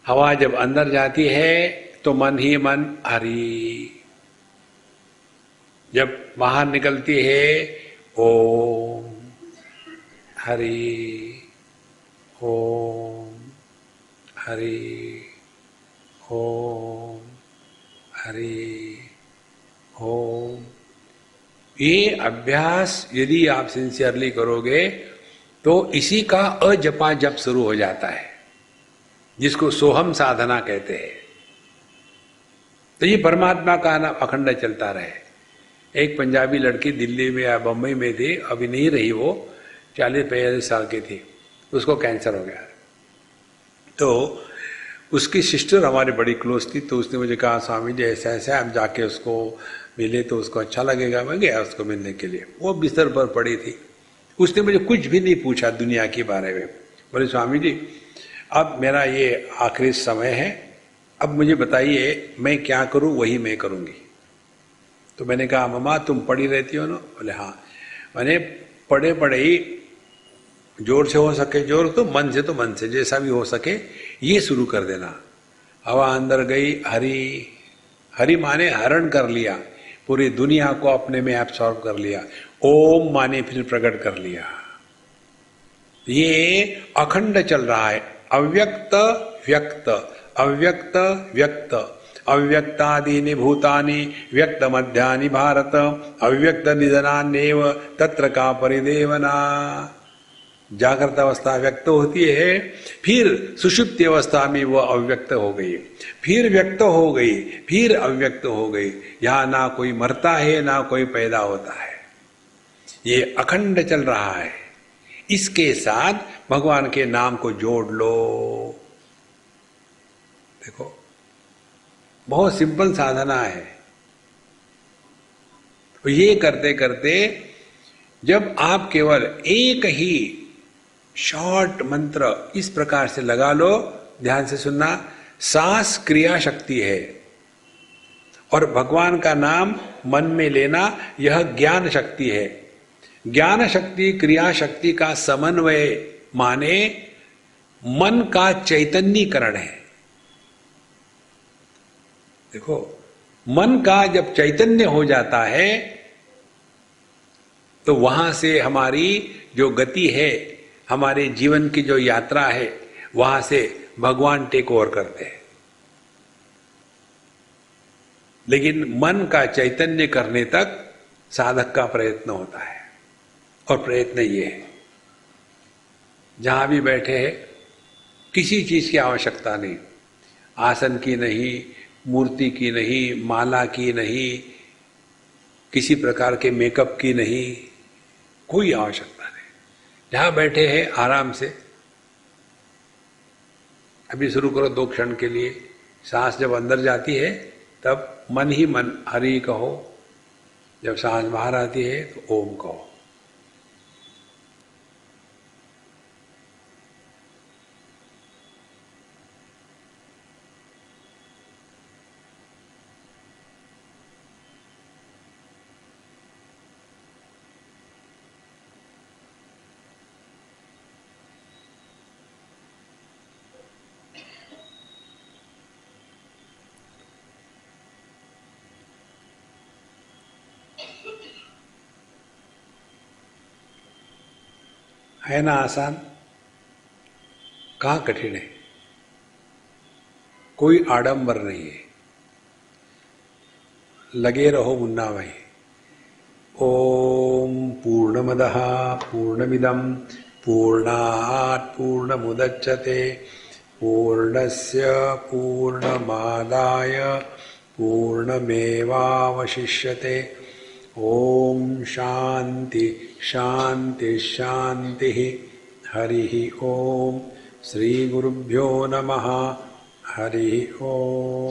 हवा जब अंदर जाती है तो मन ही मन हरि, जब बाहर निकलती है ओम हरि ओम हरि ओम हरि ओम। ये अभ्यास यदि आप सिंसियरली करोगे तो इसी का अजपा जप शुरू हो जाता है, जिसको सोहम साधना कहते हैं। तो ये परमात्मा का नाम अखंड चलता रहे। एक पंजाबी लड़की दिल्ली में या बम्बई में थी, अभी नहीं रही, वो 40-45 साल की थी, उसको कैंसर हो गया। तो उसकी सिस्टर हमारी बड़ी क्लोज थी, तो उसने मुझे कहा स्वामी जी ऐसा ऐसा, हम जाके उसको मिले तो उसको अच्छा लगेगा। मैं गया उसको मिलने के लिए, वो बिस्तर पर पड़ी थी। उसने मुझे कुछ भी नहीं पूछा दुनिया के बारे में। बोले स्वामी जी अब मेरा ये आखिरी समय है, अब मुझे बताइए मैं क्या करूं, वही मैं करूंगी। तो मैंने कहा मम्मा तुम पढ़ी रहती हो ना? बोले हाँ। मैंने पढ़े पढ़े ही जोर से हो सके जोर, तो मन से जैसा भी हो सके ये शुरू कर देना। हवा अंदर गई, हरि हरि माने हरण कर लिया, पूरी दुनिया को अपने में एब्सॉर्ब कर लिया। ओम माने फिर प्रकट कर लिया। ये अखंड चल रहा है, अव्यक्त व्यक्त अव्यक्त व्यक्त, अव्यक्तादीनि भूतानि व्यक्त मध्यानि भारत, अव्यक्त निधनान्येव तत्र का परिदेवना। जागृत अवस्था व्यक्त होती है, फिर सुषुप्ति अवस्था में वो अव्यक्त हो गई, फिर व्यक्त हो गई, फिर अव्यक्त हो गई। यहाँ ना कोई मरता है ना कोई पैदा होता है, ये अखंड चल रहा है। इसके साथ भगवान के नाम को जोड़ लो। देखो बहुत सिंपल साधना है। तो ये करते करते जब आप केवल एक ही शॉर्ट मंत्र इस प्रकार से लगा लो, ध्यान से सुनना, सांस क्रिया शक्ति है और भगवान का नाम मन में लेना यह ज्ञान शक्ति है। ज्ञान शक्ति क्रिया शक्ति का समन्वय माने मन का चैतन्यीकरण है। देखो मन का जब चैतन्य हो जाता है तो वहां से हमारी जो गति है, हमारे जीवन की जो यात्रा है, वहां से भगवान टेक ओवर करते हैं। लेकिन मन का चैतन्य करने तक साधक का प्रयत्न होता है। और प्रयत्न ये है, जहां भी बैठे हैं किसी चीज की आवश्यकता नहीं, आसन की नहीं, मूर्ति की नहीं, माला की नहीं, किसी प्रकार के मेकअप की नहीं, कोई आवश्यकता नहीं। जहां बैठे हैं आराम से अभी शुरू करो 2 क्षण के लिए। सांस जब अंदर जाती है तब मन ही मन हरि कहो, जब सांस बाहर आती है तो ओम कहो। है ना आसान? कहाँ कठिन है? कोई आडंबर नहीं है। लगे रहो मुन्ना भाई। ओम पूर्णमदः पूर्णमिदं पूर्णात् पूर्णमुदच्यते पूर्णस्य पूर्णमादाय पूर्णमेवावशिष्यते। ओम शांति शांति शांति। हरि ओम। श्री गुरुभ्यो नमः। हरि ओम।